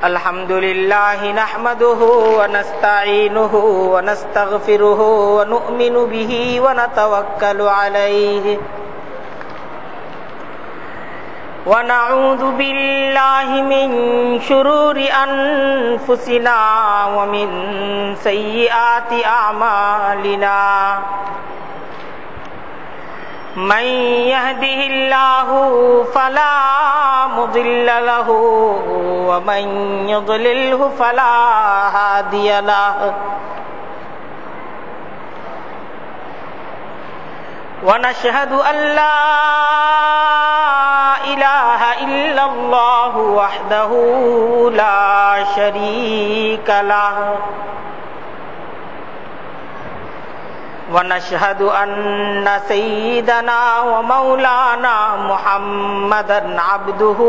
अल्हम्दुलिल्लाह नहमदुहु व नस्तईनुहु व नस्तगफिरुहु व नु'मिनु बिही व नतवक्कलु अलैहि व नऊज़ु बिल्लाहि मिन शुरूरि अनफुसिना व मिन सय्यिआति अमालिना मन यहदिहिल्लाहु फला मुदिल्ल लहु व मन युद्लिलहु फला हादिय लहु व नशहदु अल्ला इलाहा इल्लल्लाहु वहदहु ला शरीका लहु वनशहदु अन्ना सय्यिदना व मौलाना मुहम्मदन अब्दुहु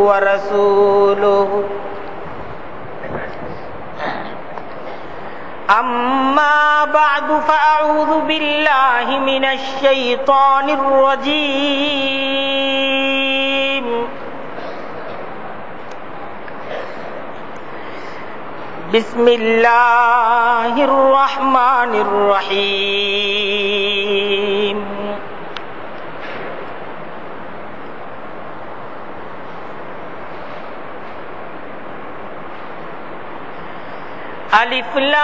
व रसूलुहु अम्मा बअदु फअऊज़ु बिल्लाहि मिनश शैतानिर रजीम बिस्मिल्लाहिर रहमानिर रहीम अलिफ लाम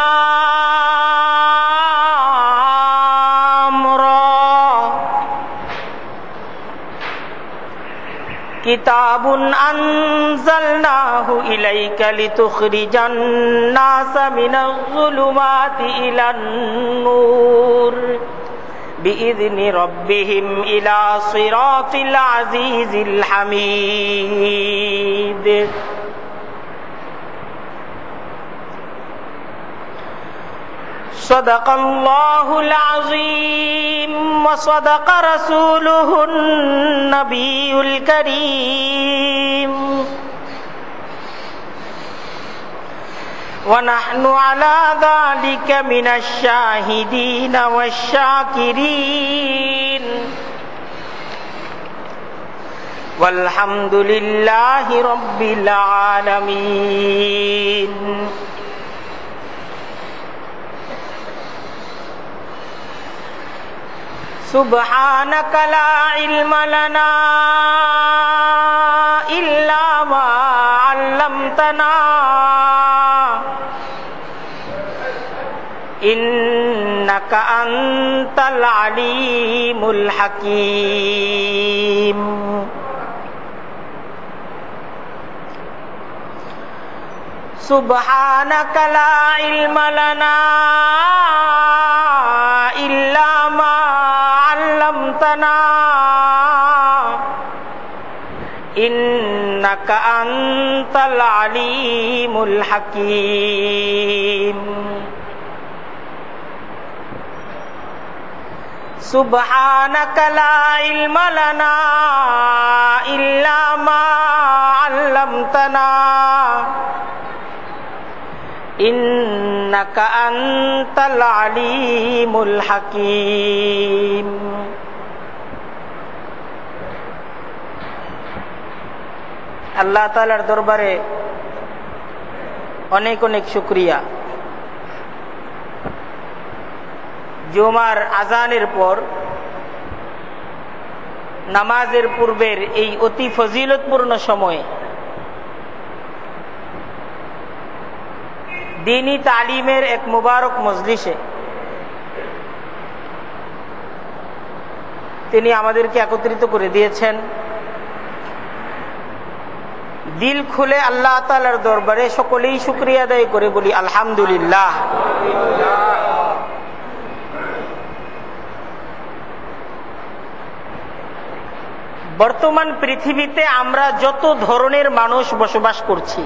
रा किताबुन अंज़लनाहु इलैका लितुखरिजन नास मिनज़्ज़ुलुमाति इलन-नूर बिइज़्नि रब्बिहिम इला सिरातिल अज़ीज़िल हमीद। सदक़ल्लाहुल अज़ीम व सदक़ रसूलुहुन नबियुल करीम व नहनु अला ज़ालिका मिनश शाहिदीन वश्शाकिरीन वल्हम्दुलिल्लाहि रब्बिल आलमीन। सुब्हानक ला इल्म लना इल्ला मा अल्लमतना इन्नका अंतल अलीमुल हकीम। सुब्हानक ला इल्म लना इल्ला मा अल्लमतना इन्नका अंतल अलीमुल हकीम। सुब्हानक ला इल्म लना इल्ला मा अल्लमतना इन्नका अंतल अलीमुल हकीम। আল্লাহ তাআলার দরবারে অনেক অনেক শুকরিয়া। জুমার আজানের পর নামাজের পূর্বের এই অতি ফজিলতপূর্ণ সময়ে দ্বীনী তালিমের এক মুবারক মজলিসে তিনি আমাদেরকে একত্রিত করে দিয়েছেন। দিল খুলে আল্লাহ তাআলার দরবারে সকলেই শুকরিয়া আদায় করে বলি আলহামদুলিল্লাহ। বর্তমান পৃথিবীতে আমরা যত ধরনের মানুষ বসবাস করছি,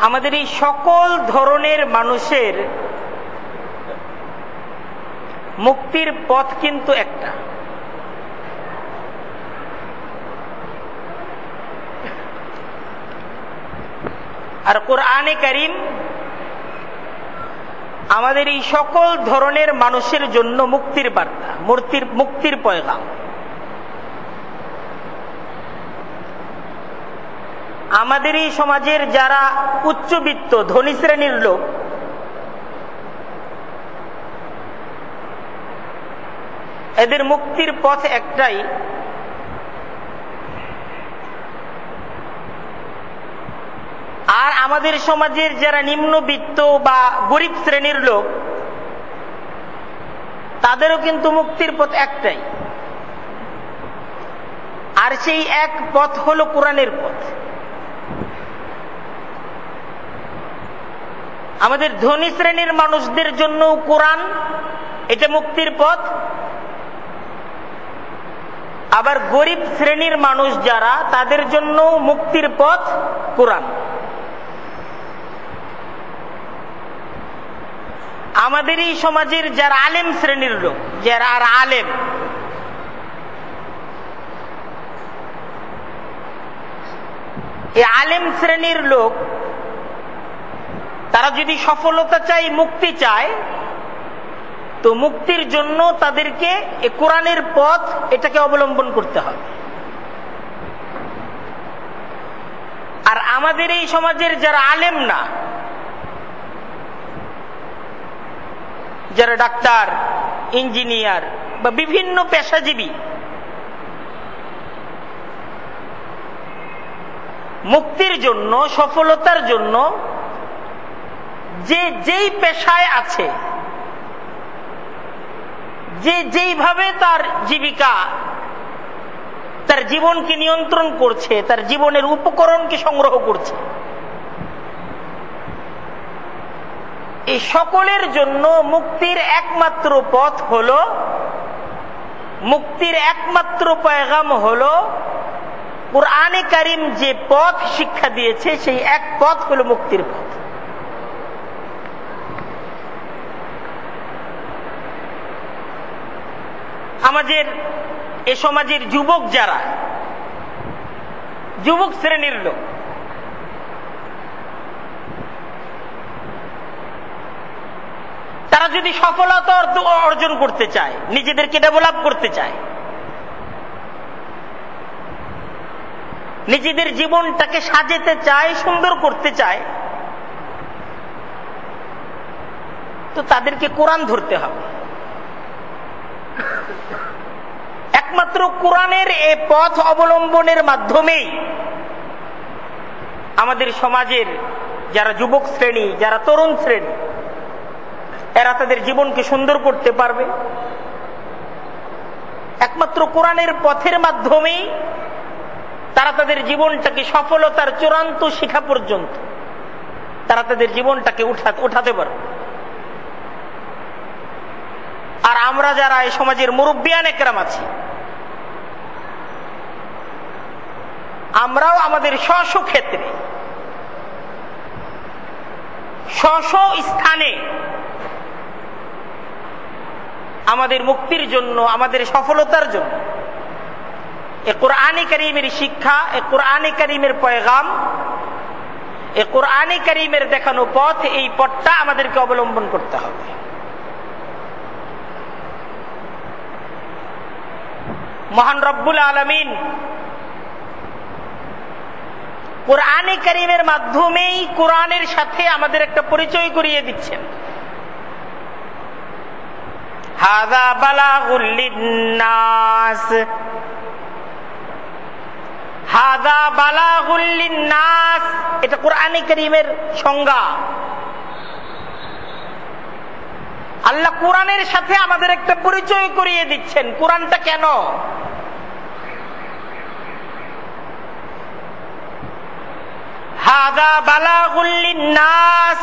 আমাদের এই সকল ধরনের মানুষের মুক্তির পথ কিন্তু একটা। আর কোরআনে কারীম আমাদের এই সকল ধরনের মানুষের জন্য মুক্তির বার্তা, মুক্তির পয়গাম। আমাদের এই সমাজের যারা উচ্চবিত্ত ধনী শ্রেণীর লোক, এদের মুক্তির পথ একটাই, আর আমাদের সমাজের যারা নিম্নবিত্ত বা গরিব শ্রেণীর লোক, তাদেরও কিন্তু মুক্তির পথ একটাই, আর সেই এক পথ হলো কোরআনের পথ। আমাদের ধনী শ্রেণীর মানুষদের জন্য কোরআন এটা মুক্তির পথ, আবার গরিব শ্রেণীর মানুষ যারা, তাদের জন্য মুক্তির পথ কোরআন। আমাদের এই সমাজের যারা আলেম শ্রেণীর লোক, যারা আর আলেম, এই আলেম শ্রেণীর লোক তারা যদি সফলতা চায়, মুক্তি চায়, তো মুক্তির জন্য তাদেরকে এই কোরআনের পথ এটাকে অবলম্বন করতে হবে। আর আমাদের এই সমাজের যারা আলেম না, যারা ডাক্তার, ইঞ্জিনিয়ার বা বিভিন্ন পেশাজীবী, মুক্তির জন্য, সফলতার জন্য যে যেই পেশায় আছে, যে যেইভাবে তার জীবিকা, তার জীবনকে নিয়ন্ত্রণ করছে, তার জীবনের উপকরণকে সংগ্রহ করছে, এই সকলের জন্য মুক্তির একমাত্র পথ হলো, মুক্তির একমাত্র পয়গাম হলো কুরআনে কারীম যে পথ শিক্ষা দিয়েছে, সেই এক পথ হলো মুক্তির পথ। আমাদের এ সমাজের যুবক যারা, যুবক শ্রেণীর লোক, তারা যদি সফলতা অর্জন করতে চায়, নিজেদেরকে ডেভেলপ করতে চায়, নিজেদের জীবনটাকে সাজাতে চায়, সুন্দর করতে চায়, তো তাদেরকে কোরআন ধরতে হবে। একমাত্র কোরআনের এই পথ অবলম্বনের মাধ্যমেই আমাদের সমাজের যারা যুবক শ্রেণী, যারা তরুণ শ্রেণী, এরা তাদের জীবনকে সুন্দর করতে পারবে। একমাত্র কোরআনের পথের মাধ্যমেই তারা তাদের জীবনটাকে সফলতার চূড়ান্ত শিখা পর্যন্ত তারা তাদের জীবনটাকে উঠাতে পারবে। আর আমরা যারা এই সমাজের মুরব্বিয়ান একরাম আছি, আমরাও আমাদের স্ব ক্ষেত্রে, স্ব স্থানে আমাদের মুক্তির জন্য, আমাদের সফলতার জন্য এ কোরআনে কারীমের শিক্ষা, এ কোরআনে কারীমের পয়গাম, এ কোরআনে কারীমের দেখানো পথ, এই পথটা আমাদেরকে অবলম্বন করতে হবে। মহান রব্বুল আলামিন কোরআনে কারীমের মাধ্যমেই কোরআনের সাথে আমাদের একটা পরিচয় করিয়ে দিচ্ছেন। হাযা বালাগুল লিন্নাস, হাযা বালাগুল লিন্নাস, এটা কোরআনে কারীমের সংজ্ঞা। আল্লাহ কোরআনের সাথে আমাদের একটা পরিচয় করিয়ে দিচ্ছেন। কোরআনটা কেন? হাযা বালাগুল লিন্নাস,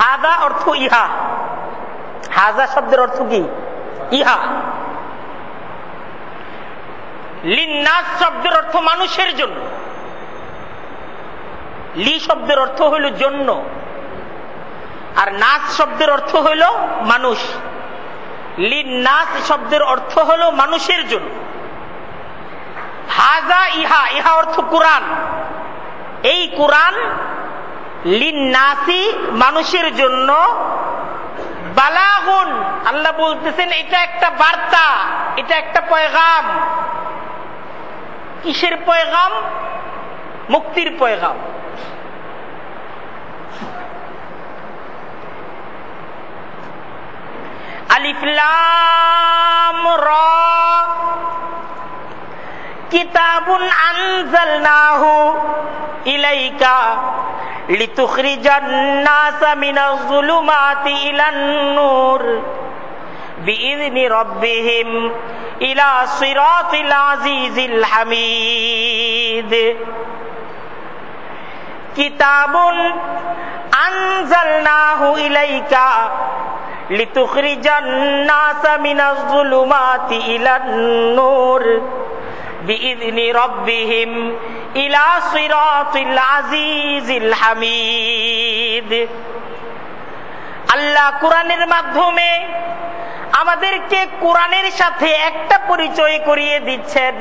হাযা অর্থ ইহা, হাযা শব্দের অর্থ কি? ইহা। লিন্নাস শব্দের অর্থ মানুষের জন্য, লি শব্দের অর্থ হইল জন্য, আর নাস শব্দের অর্থ হইল মানুষ। লিন্নাস শব্দের অর্থ হলো মানুষের জন্য। হাযা ইহা, ইহা অর্থ কোরআন। এই কোরআন লিন্নাসি মানুষের জন্য, বালাগুন আল্লাহ বলতেছেন এটা একটা বার্তা, এটা একটা পয়গাম। কিসের পয়গাম? মুক্তির পয়গাম। আলিফ লাম রা কিতাবুন আনজালনাহু ইলাইকা লিতুখরিজান নাসা মিনাজ যুলুমাতি ইলান নূর বিইذনি রাব্বিহিম ইলা সিরাতিল আজিজিল হামিদ। কিতাবুন আনজালনাহু ইলাইকা লিতুখরিজান নাসা মিনাজ যুলুমাতি ইলান নূর বিইذনি রাব্বিহিম ইলা সিরাতিল আজিজিল হামিদ। আল্লাহ কোরআনের মাধ্যমে আমাদেরকে কোরআনের সাথে একটা পরিচয় করিয়ে দিচ্ছেন।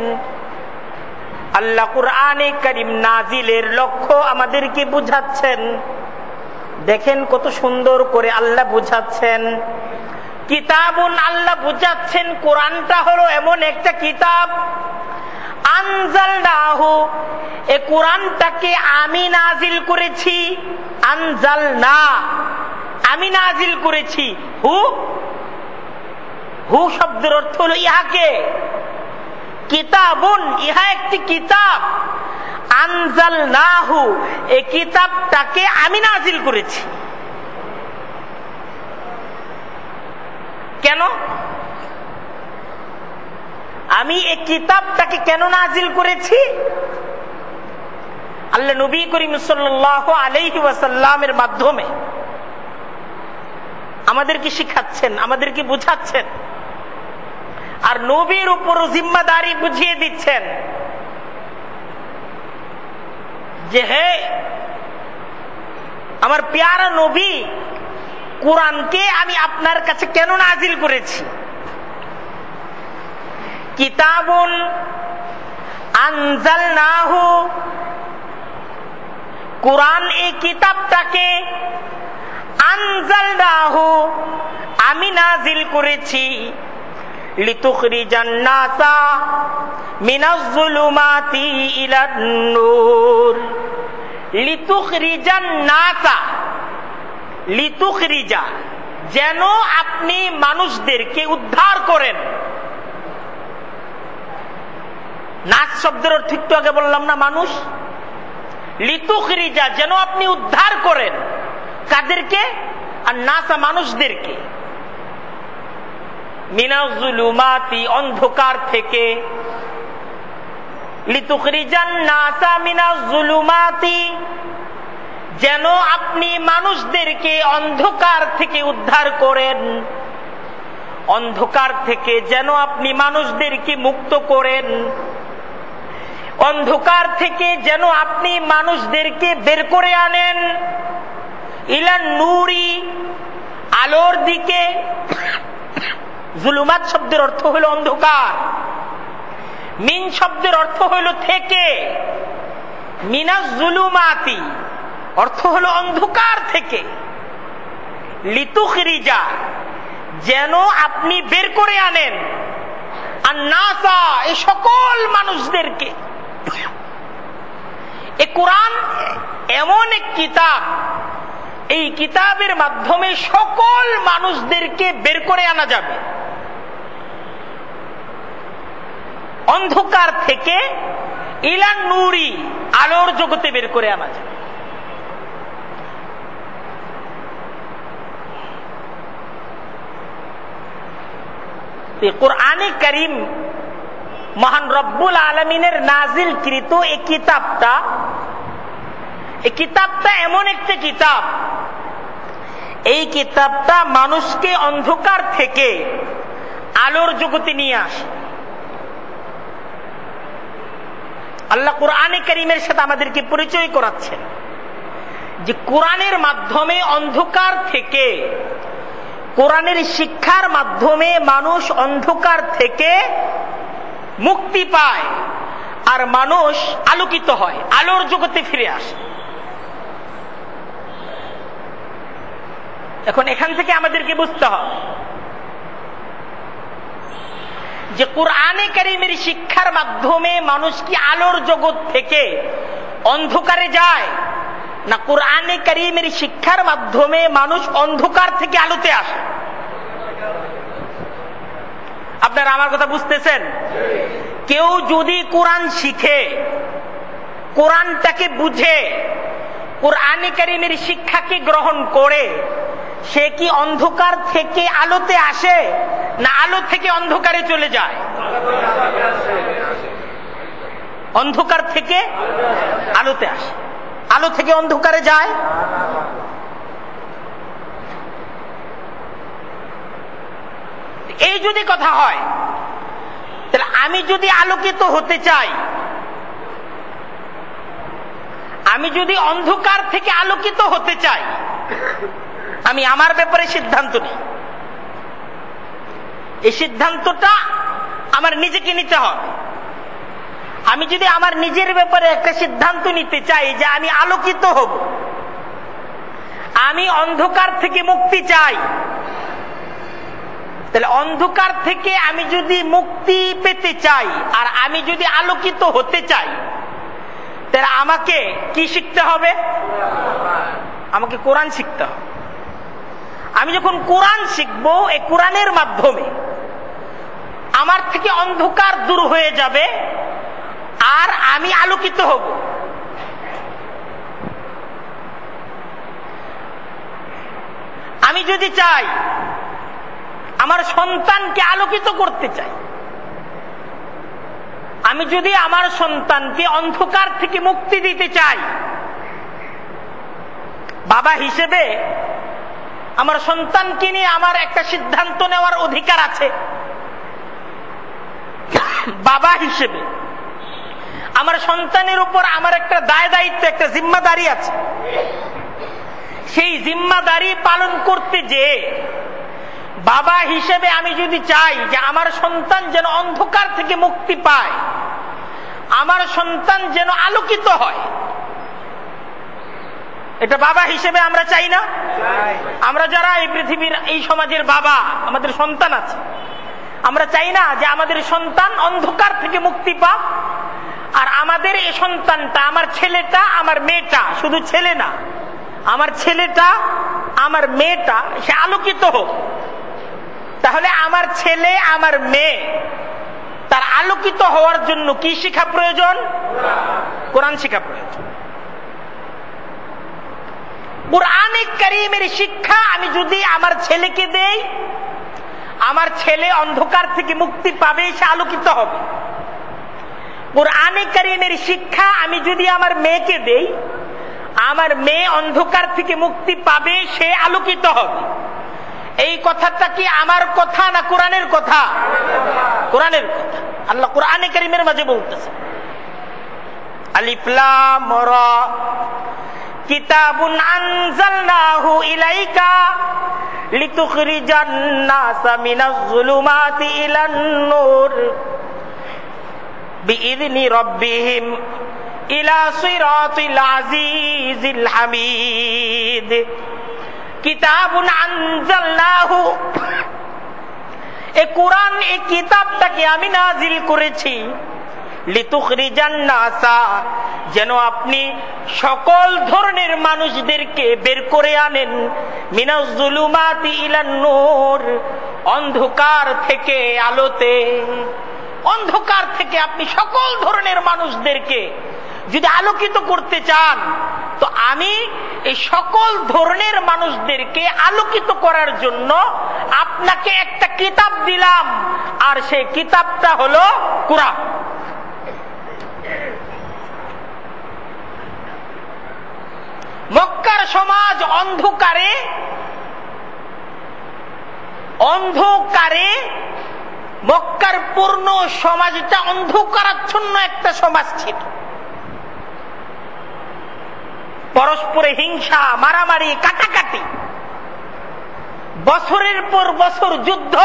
আল্লাহ কুরআনে কারীম নাজিলের লক্ষ্য আমাদেরকে বুঝাচ্ছেন। দেখেন কত সুন্দর করে আল্লাহ বুঝাচ্ছেন। কিতাবুন, আল্লাহ বুঝাচ্ছেন কোরআনটা হলো এমন একটা কিতাব, আনজালনাহু, এই কোরআনটাকে আমি নাজিল করেছি। আনজালনা, আমি নাজিল করেছি। হু হু শব্দের অর্থ হলো ইহাকে। কিতাবুন, ইহা একটি কিতাব। আনজালনাহু, এই কিতাবটাকে আমি নাজিল করেছি। কেন? আমি এই কিতাবটাকে কেন নাজিল করেছি? আল্লাহ নবী করিম সাল্লাল্লাহু আলাইহি ওয়াসাল্লামের মাধ্যমে আমাদেরকে শিখাচ্ছেন, আমাদেরকে বুঝাচ্ছেন, আর নবীর উপর জিম্মাদারি বুঝিয়ে দিচ্ছেন যে হে আমার প্যারা নবী, কোরআনকে আমি আপনার কাছে কেন নাজিল করেছি। কিতাবুন আনজালনাহু, কোরআন এই কিতাবটাকে, আনজালনাহু আমি নাজিল করেছি, লিতুখরিজান নাসা মিনাজ যুলুমাতি ইলান নূর। লিতুখরিজান নাসা, লিতুখরিজা যেন আপনি মানুষদেরকে উদ্ধার করেন। নাস শব্দের অর্থ একটু আগে বললাম না, মানুষ। লিতুখরিজা যেন আপনি উদ্ধার করেন। কাদেরকে? আর নাসা মানুষদেরকে। মিনাজ যুলুমাতি অন্ধকার থেকে। লিতুখরিজান নাসা মিনাজ যুলুমাতি যেন আপনি মানুষদেরকে অন্ধকার থেকে উদ্ধার করেন। অন্ধকার থেকে যেন আপনি মানুষদেরকে মুক্ত করেন। অন্ধকার থেকে যেন আপনি মানুষদেরকে বের করে আনেন ইলান নূরি, আলোর দিকে। জুলুমাত শব্দের অর্থ হলো অন্ধকার। মিন শব্দের অর্থ হলো থেকে। মিনাজ যুলুমাতি অর্থ হলো অন্ধকার থেকে। লিতুখরিজা যেন আপনি বের করে আনেন, আর নাসা এই সকল মানুষদেরকে। এ কোরআন এমন এক কিতাব, এই কিতাবের মাধ্যমে সকল মানুষদেরকে বের করে আনা যাবে অন্ধকার থেকে ইলান নূরি, আলোর জগতে বের করে আনা যাবে। কোরআনে কারীম মহান রব্বুল আলামিনের নাজিল কৃত এই কিতাবটা এমন একটা কিতাব, এই কিতাবটা মানুষকে অন্ধকার থেকে আলোর জগতে নিয়ে আসে। আল্লাহ কোরআনে কারীমের সাথে আমাদেরকে পরিচয় করাচ্ছেন যে কোরআনের মাধ্যমে অন্ধকার থেকে, কোরআনের শিক্ষার মাধ্যমে মানুষ অন্ধকার থেকে মুক্তি পায়, আর মানুষ আলোকিত হয়, আলোর জগতে ফিরে আসে। এখন এখান থেকে আমাদেরকে বুঝতে হবে যে কুরআনে কারীমের শিক্ষার মাধ্যমে মানুষ কি আলোর জগৎ থেকে অন্ধকারে যায়, না কুরআনে কারীমের শিক্ষার মাধ্যমে মানুষ অন্ধকার থেকে আলোতে আসে? আপনারা আমার কথা বুঝতেছেন? কেউ যদি কোরআন শিখে, কোরআনটাকে বুঝে, কুরআনে কারীমের শিক্ষাকে গ্রহণ করে, সে কি অন্ধকার থেকে আলোতে আসে, না আলো থেকে অন্ধকারে চলে যায়? অন্ধকার থেকে আলোতে আসে, আলো থেকে অন্ধকারে যায়। এই যদি কথা হয়, তাহলে আমি যদি আলোকিত হতে চাই, আমি যদি অন্ধকার থেকে আলোকিত হতে চাই, আমি আমার ব্যাপারে সিদ্ধান্ত নিই। এই সিদ্ধান্তটা আমার নিজেকে নিতে হবে। আমি যদি আমার নিজের ব্যাপারে একটা সিদ্ধান্ত নিতে চাই যে আমি আলোকিত হব, আমি অন্ধকার থেকে মুক্তি চাই, তাহলে অন্ধকার থেকে আমি যদি মুক্তি পেতে চাই আর আমি যদি আলোকিত হতে চাই, তাহলে আমাকে কি শিখতে হবে? আমাকে কোরআন শিখতে হবে। আমি যখন কোরআন শিখবো, এই কোরআনের মাধ্যমে আমার থেকে অন্ধকার দূর হয়ে যাবে আর আমি আলোকিত হব। আমি যদি চাই আমার সন্তানকে আলোকিত করতে চাই, আমি যদি আমার সন্তানকে অন্ধকার থেকে মুক্তি দিতে চাই, বাবা হিসেবে আমার সন্তানকে নিয়ে আমার একটা সিদ্ধান্ত নেওয়ার অধিকার আছে। বাবা হিসেবে আমার সন্তানের উপর আমার একটা দায় দায়িত্ব, একটা জিম্মাদারি আছে। সেই জিম্মাদারি পালন করতে যে বাবা হিসেবে আমি যদি চাই যে আমার সন্তান যেন অন্ধকার থেকে মুক্তি পায়, আমার সন্তান যেন আলোকিত হয়, এটা বাবা হিসেবে আমরা চাই না? আমরা যারা এই পৃথিবীর, এই সমাজের বাবা, আমাদের সন্তান আছে, আমরা চাই না যে আমাদের সন্তান অন্ধকার থেকে মুক্তি পাক, আর আমাদের এই সন্তানটা, আমার ছেলেটা, আমার মেয়েটা, শুধু ছেলে না, আমার ছেলেটা, আমার মেয়েটা সে আলোকিত হোক। তাহলে আমার ছেলে, আমার মেয়ে, তার আলোকিত হওয়ার জন্য কি শিক্ষা প্রয়োজন? কোরআন শিক্ষা প্রয়োজন। কুরআনে কারীমের শিক্ষা আমি যদি আমার ছেলেকে দেই, আমার ছেলে অন্ধকার থেকে মুক্তি পাবে, সে আলোকিত হবে। কুরআনে কারীমের শিক্ষা আমি যদি আমার মেয়েকে দেই, আমার মেয়ে অন্ধকার থেকে মুক্তি পাবে, সে আলোকিত হবে। এই কথাটা কি আমার কথা না কোরআনের কথা? কোরআনের কথা। আল্লাহ কুরআনে কারীমের মাঝে বলতেছে, আলিফ লাম রা কিতাবুন আনজালনাহু ইলাইকা লিতুখরিজান নাসা মিনাজ যুলুমাতি ইলান নূর বিইذনি রাব্বিহিম ইলা সিরাতিল আজিজিল হামিদ। কিতাবুন আনজালনাহু, এই কোরআন, এই কিতাবটাকে আমি নাজিল করেছি লিতুখরিজান নাসা, যেন আপনি সকল ধরনের মানুষদেরকে বের করে আনেন, মিনাজ যুলুমাতি ইলান নূর, অন্ধকার থেকে আলোতে। অন্ধকার থেকে আপনি সকল ধরনের মানুষদেরকে যদি আলোকিত করতে চান, তো আমি এই সকল ধরনের মানুষদেরকে আলোকিত করার জন্য আপনাকে একটা কিতাব দিলাম, আর সেই কিতাবটা হলো কোরআন। মক্কার সমাজ অন্ধকারে মক্কার পূর্ণ সমাজটা অন্ধকারাচ্ছন্ন একটা সমাজ ছিল। পরস্পরে হিংসা, মারামারি, কাটাকাটি, বছরের পর বছর যুদ্ধ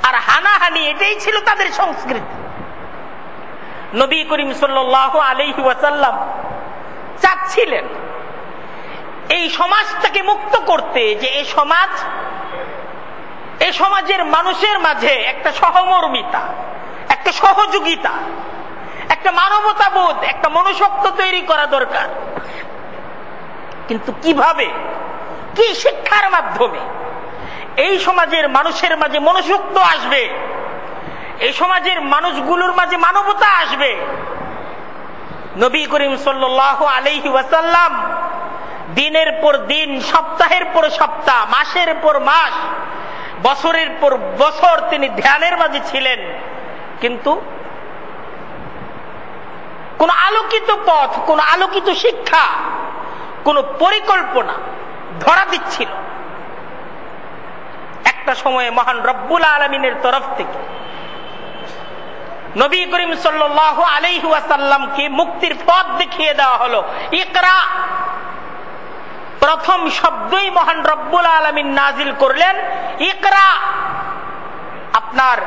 আর হানাহানি, এটাই ছিল তাদের সংস্কৃতি। নবী করিম সাল্লাল্লাহু আলাইহি ওয়াসাল্লাম চাচ্ছিলেন এই সমাজটাকে মুক্ত করতে, যে এই সমাজের মানুষের মাঝে একটা সহমর্মিতা, একটা সহযোগিতা, একটা মানবতাবোধ, একটা মনুষ্যত্ব তৈরি করা দরকার। কিন্তু কিভাবে, কি শিক্ষার মাধ্যমে এই সমাজের মানুষের মাঝে মনুষ্যত্ব আসবে, এই সমাজের মানুষগুলোর মাঝে মানবতা আসবে? নবী করিম সাল্লাল্লাহু আলাইহি ওয়াসাল্লাম দিনের পর দিন, সপ্তাহের পর সপ্তাহ, মাসের পর মাস, বছরের পর বছর তিনি ধ্যানের মাঝে ছিলেন, কিন্তু কোন আলোকিত পথ, কোন আলোকিত শিক্ষা, কোন পরিকল্পনা ধরা দিচ্ছিল। একটা সময়ে মহান রব্বুল আলামিনের তরফ থেকে নবী করিম সাল্লাল্লাহু আলাইহি ওয়াসাল্লামকে মুক্তির পথ দেখিয়ে দেওয়া হলো। ইকরা, প্রথম শব্দই মহান রব্বুল আলামিন নাজিল করলেন, ইকরা। আপনার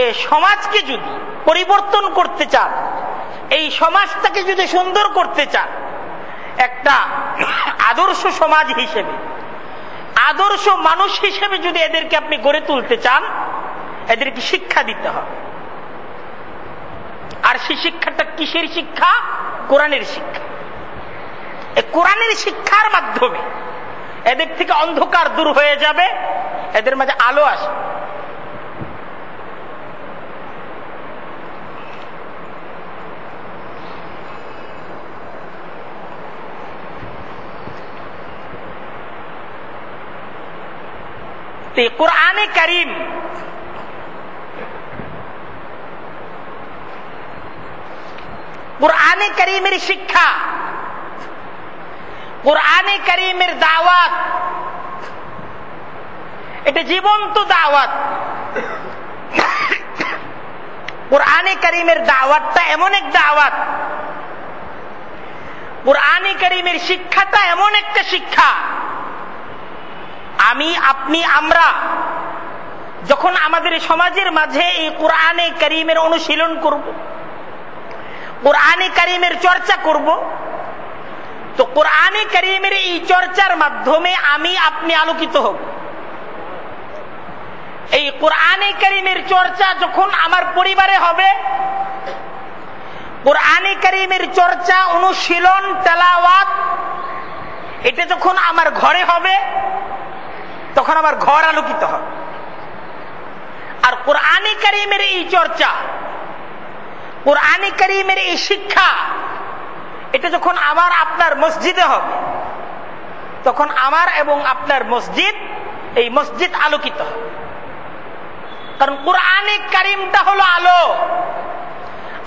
এই সমাজকে যদি পরিবর্তন করতে চান, এই সমাজটাকে যদি সুন্দর করতে চান, একটা আদর্শ সমাজ হিসেবে, আদর্শ মানুষ হিসেবে যদি এদেরকে আপনি গড়ে তুলতে চান, এদেরকে শিক্ষা দিতে হবে। আর সেই শিক্ষাটা কিসের শিক্ষা? কোরআনের শিক্ষা। এই কোরআনের শিক্ষার মাধ্যমে এদের থেকে অন্ধকার দূর হয়ে যাবে, এদের মাঝে আলো আসবে। কোরআনে কারীম কোরআনে কারীমের শিক্ষা, কোরআনে কারীমের দাওয়াত, এটা জীবন্ত দাওয়াত। কোরআনে কারীমের দাওয়াতটা এমন এক দাওয়াত, কোরআনে কারীমের শিক্ষাটা এমন একটা শিক্ষা, আমি, আপনি, আমরা যখন আমাদের সমাজের মাঝে এই কোরআনে কারীমের অনুশীলন করব, কোরআনে কারীমের চর্চা করব, তো কোরআনে কারীমের এই চর্চার মাধ্যমে আমি, আপনি আলোকিত হব। এই কোরআনে কারীমের চর্চা যখন আমার পরিবারে হবে, কোরআনে কারীমের চর্চা, অনুশীলন, তেলাওয়াত, এটা যখন আমার ঘরে হবে, তখন আমার ঘর আলোকিত হবে। আর কোরআনে কারীমের এই চর্চা, কোরআনে কারীমের এই শিক্ষা, এটা যখন আমার আপনার মসজিদে হবে, তখন আমার এবং আপনার মসজিদ, এই মসজিদ আলোকিত হবে। কারণ কোরআনে কারীমটা হলো আলো।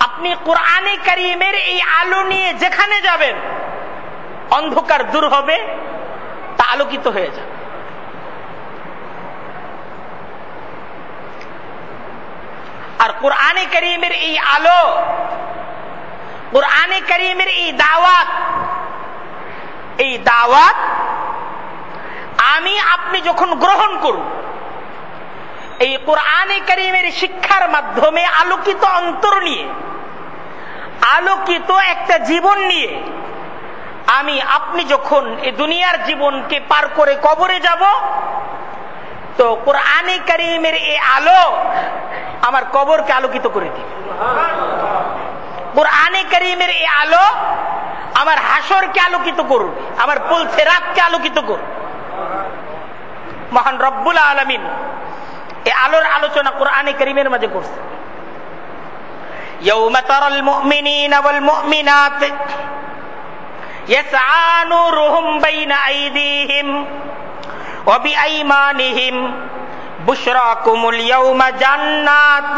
আপনি কোরআনে কারীমের এই আলো নিয়ে যেখানে যাবেন, অন্ধকার দূর হবে, তা আলোকিত হয়ে যাবে। আর কোরআনে কারীমের এই আলো, কোরআনে কারীমের এই দাওয়াত, এই দাওয়াত আমি, আপনি যখন গ্রহণ করব, এই কোরআনে কারীমের শিক্ষার মাধ্যমে আলোকিত অন্তর নিয়ে, আলোকিত একটা জীবন নিয়ে আমি, আপনি যখন এই দুনিয়ার জীবনকে পার করে কবরে যাব, তো কোরআনে কারীমের এই আলো আমার কবরকে আলোকিত করে দিবে। কোরআনে কারীমের এই আলো আমার হাসরকে আলোকিত করবে, আমার পুলসিরাতকে আলোকিত করবে। মহান রব্বুল আলামিন এই আলোর আলোচনা কোরআনে কারীমের মাঝে করছে। ইয়াউমা তারাল মুমিনিনা ওয়াল মুমিনাত ইয়াসআ নূরুহুম বাইনা আইদিহিম ওয়া বিআইমানিহিম বুশরাকুমুল ইয়াউমা জান্নাত।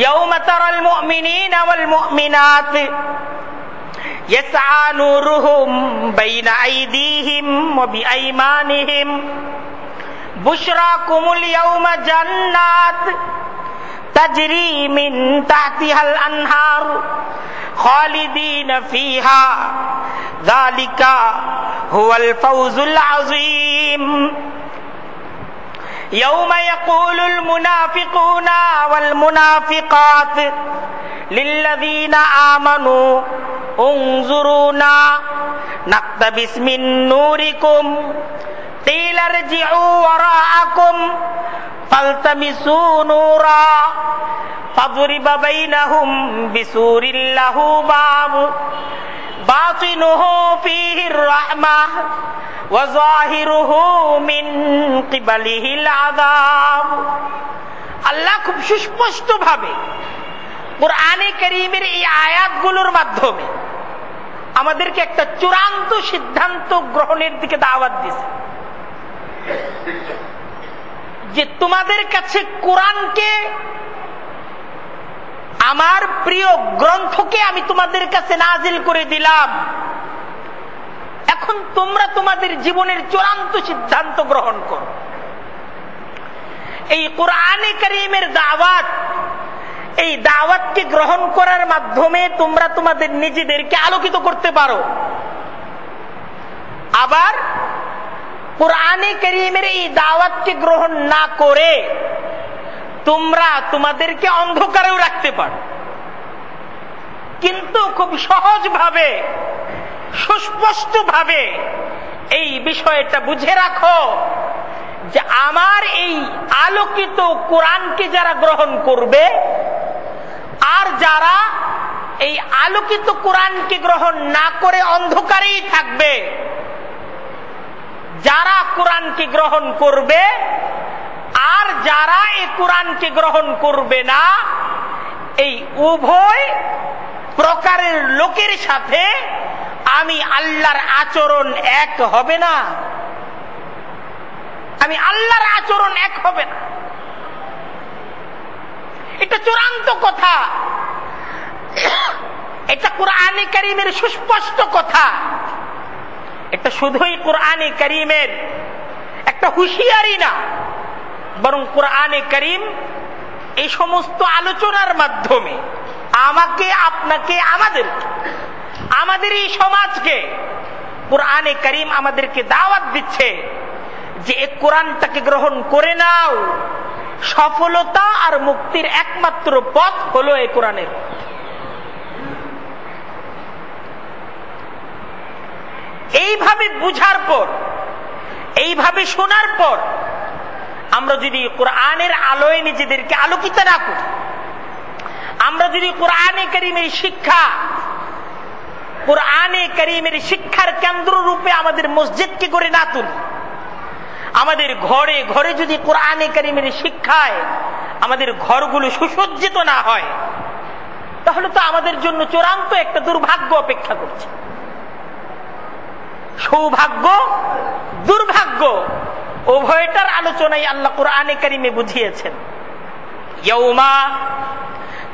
ইয়াউমা তারাল মুমিনিনা ওয়াল মুমিনাত ইয়াসআ নূরুহুম বাইনা আইদিহিম ওয়া বিআইমানিহিম বুশরাকুমুল ইয়াউমা জান্নাত তাজরি মিন তাহতিহাল আনহার খালিদিনা ফিহা যালিকা হুয়াল ফাওজুল আযীম। يوم يقول المنافقون والمنافقات للذين آمنوا انظرونا নাকতাবিস মিন নূরিকুম কিলা ইরজিউ ওয়ারাআকুম ফালতামিসু নূরা ফাদরিবা বাইনাহুম বিসুরিন লাহু বাব বাতিনুহু ফীহির রাহমাহ ওয়া যাহিরুহু মিন কিবালিহিল আযাব। আল্লাহ খুব সুস্পষ্ট ভাবে কোরআনে কারীমের এই আয়াতগুলোর মাধ্যমে আমাদেরকে একটা চূড়ান্ত সিদ্ধান্ত গ্রহণের দিকে দাওয়াত দিয়েছে যে তোমাদের কাছে কোরআনকে, আমার প্রিয় গ্রন্থকে আমি তোমাদের কাছে নাজিল করে দিলাম, এখন তোমরা তোমাদের জীবনের চূড়ান্ত সিদ্ধান্ত গ্রহণ করো। এই কোরআনে কারীমের দাওয়াত, এই দাওয়াতকে গ্রহণ করার মাধ্যমে তোমরা তোমাদের নিজেদেরকে আলোকিত করতে পারো, আবার কোরআনে কারীমের এই দাওয়াতকে গ্রহণ না করে তোমরা তোমাদেরকে অন্ধকারেও রাখতে পারো। কিন্তু খুব সহজভাবে, সুস্পষ্টভাবে এই বিষয়টা বুঝে রাখো যে আমার এই আলোকিত কোরআনকে যারা গ্রহণ করবে আর যারা এই আলোকিত কোরআনকে গ্রহণ না করে অন্ধকারেই থাকবে, যারা কোরআনকে গ্রহণ করবে আর যারা এই কোরআনকে গ্রহণ করবে না, এই উভয় প্রকারের লোকের সাথে আমি আল্লাহর আচরণ এক হবে না। আমি আল্লাহর আচরণ এক হবে না। এটা চূড়ান্ত কথা, এটা কোরআনে কারীমের সুস্পষ্ট কথা। এটা শুধুই কোরআনে কারীমের একটা হুঁশিয়ারি না, বরং কোরআনে কারীম এই সমস্ত আলোচনার মাধ্যমে আমাকে, আপনাকে, আমাদের এই সমাজকে কোরআনে কারীম আমাদেরকে দাওয়াত দিচ্ছে যে এই কোরআনটাকে গ্রহণ করে নাও। সফলতা আর মুক্তির একমাত্র পথ হলো এই কোরআনের। এইভাবে বুঝার পর, এইভাবে শোনার পর আমরা যদি কোরআনের আলোয় নিজেদেরকে আলোকিত না করি, আমরা যদি কোরআনে কারীমের শিক্ষা, কোরআনে কারীমের শিক্ষার কেন্দ্র রূপে আমাদের মসজিদকে গড়ে না তুলি, আমাদের ঘরে ঘরে যদি কোরআনে কারীমের শিক্ষায় আমাদের ঘরগুলো সুসজ্জিত না হয়, তাহলে তো আমাদের জন্য চূড়ান্ত একটা দুর্ভাগ্য অপেক্ষা করছে। সৌভাগ্য, দুর্ভাগ্য উভয়টার আলোচনাই আল্লাহ কোরআনে কারীমে বুঝিয়েছেন। ইয়াউমা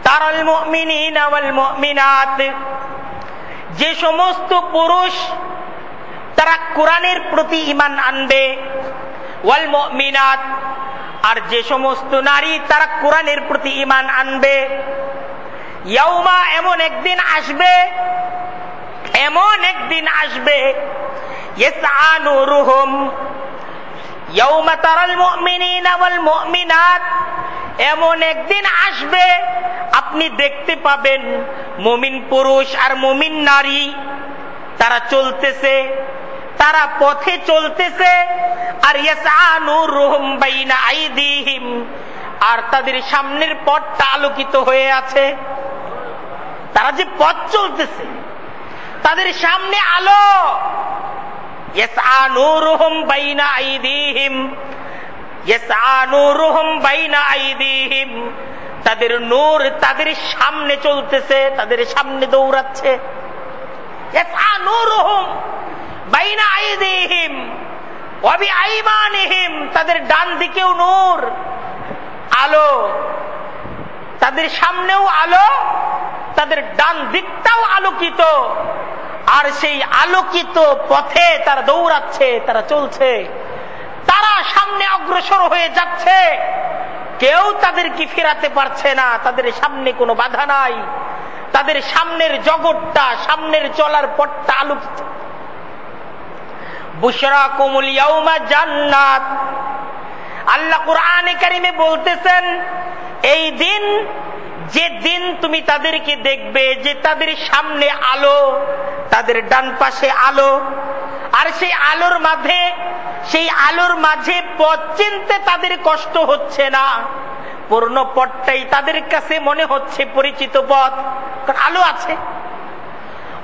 তারাল মুমিনিনা ওয়াল মুমিনাত, যে সমস্ত পুরুষ তারা কোরআনের প্রতি ঈমান আনবে, ওয়াল মুমিনাত, আর যে সমস্ত নারী তারা কোরআনের প্রতি ঈমান আনবে। ইয়াউমা, এমন একদিন আসবে, এমন একদিন আসবে, ইয়াসআ নূরুহুম, ইয়াউমা তারাল মুমিনিনা ওয়াল মুমিনাত, এমন একদিন আসবে আপনি দেখতে পাবেন মুমিন পুরুষ আর মুমিন নারী তারা চলতেছে, তারা পথে চলতেছে, আর ইয়াসআ নূরুহুম বাইনা আইদিহিম, আর তাদের সামনের পথটা আলোকিত হয়ে আছে। তারা যে পথ চলতেছে তাদের সামনে আলো। ইয়াসআ নূরুহুম বাইনা আইদিহিম, ইয়াসআ নূরুহুম বাইনা আইদিহিম, তাদের নূর তাদের সামনে চলতেছে, তাদের সামনে দৌড়াচ্ছে। ইয়াসআ নূরুহুম বাইনা আইদিহিম ওয়া বিআইমানিহিম, তাদের ডান দিকেও নূর, আলো, তাদের সামনেও আলো, তাদের ডান দিকটাও আলোকিত, আর সেই আলোকিত পথে তারা দৌড়াচ্ছে, তারা চলছে, তারা সামনে অগ্রসর হয়ে যাচ্ছে, কেউ তাদেরকে ফেরাতে পারছে না, তাদের সামনে কোনো বাধা নাই, তাদের সামনের জগৎটা, সামনের চলার পথটা আলোকিত। বুশরাকুমুল ইয়াউমা জান্নাত, আল্লাহ কোরআনে কারীমে বলতেছেন এই দিন যে দিন তুমি তাদেরকে দেখবে যে তাদের সামনে আলো, তাদের ডান পাশে আলো, আর সেই আলোর মাঝে পথ চিনতে তাদের কষ্ট হচ্ছে না, পূর্ণ পথটাই তাদের কাছে মনে হচ্ছে পরিচিত পথ, কারণ আলো আছে।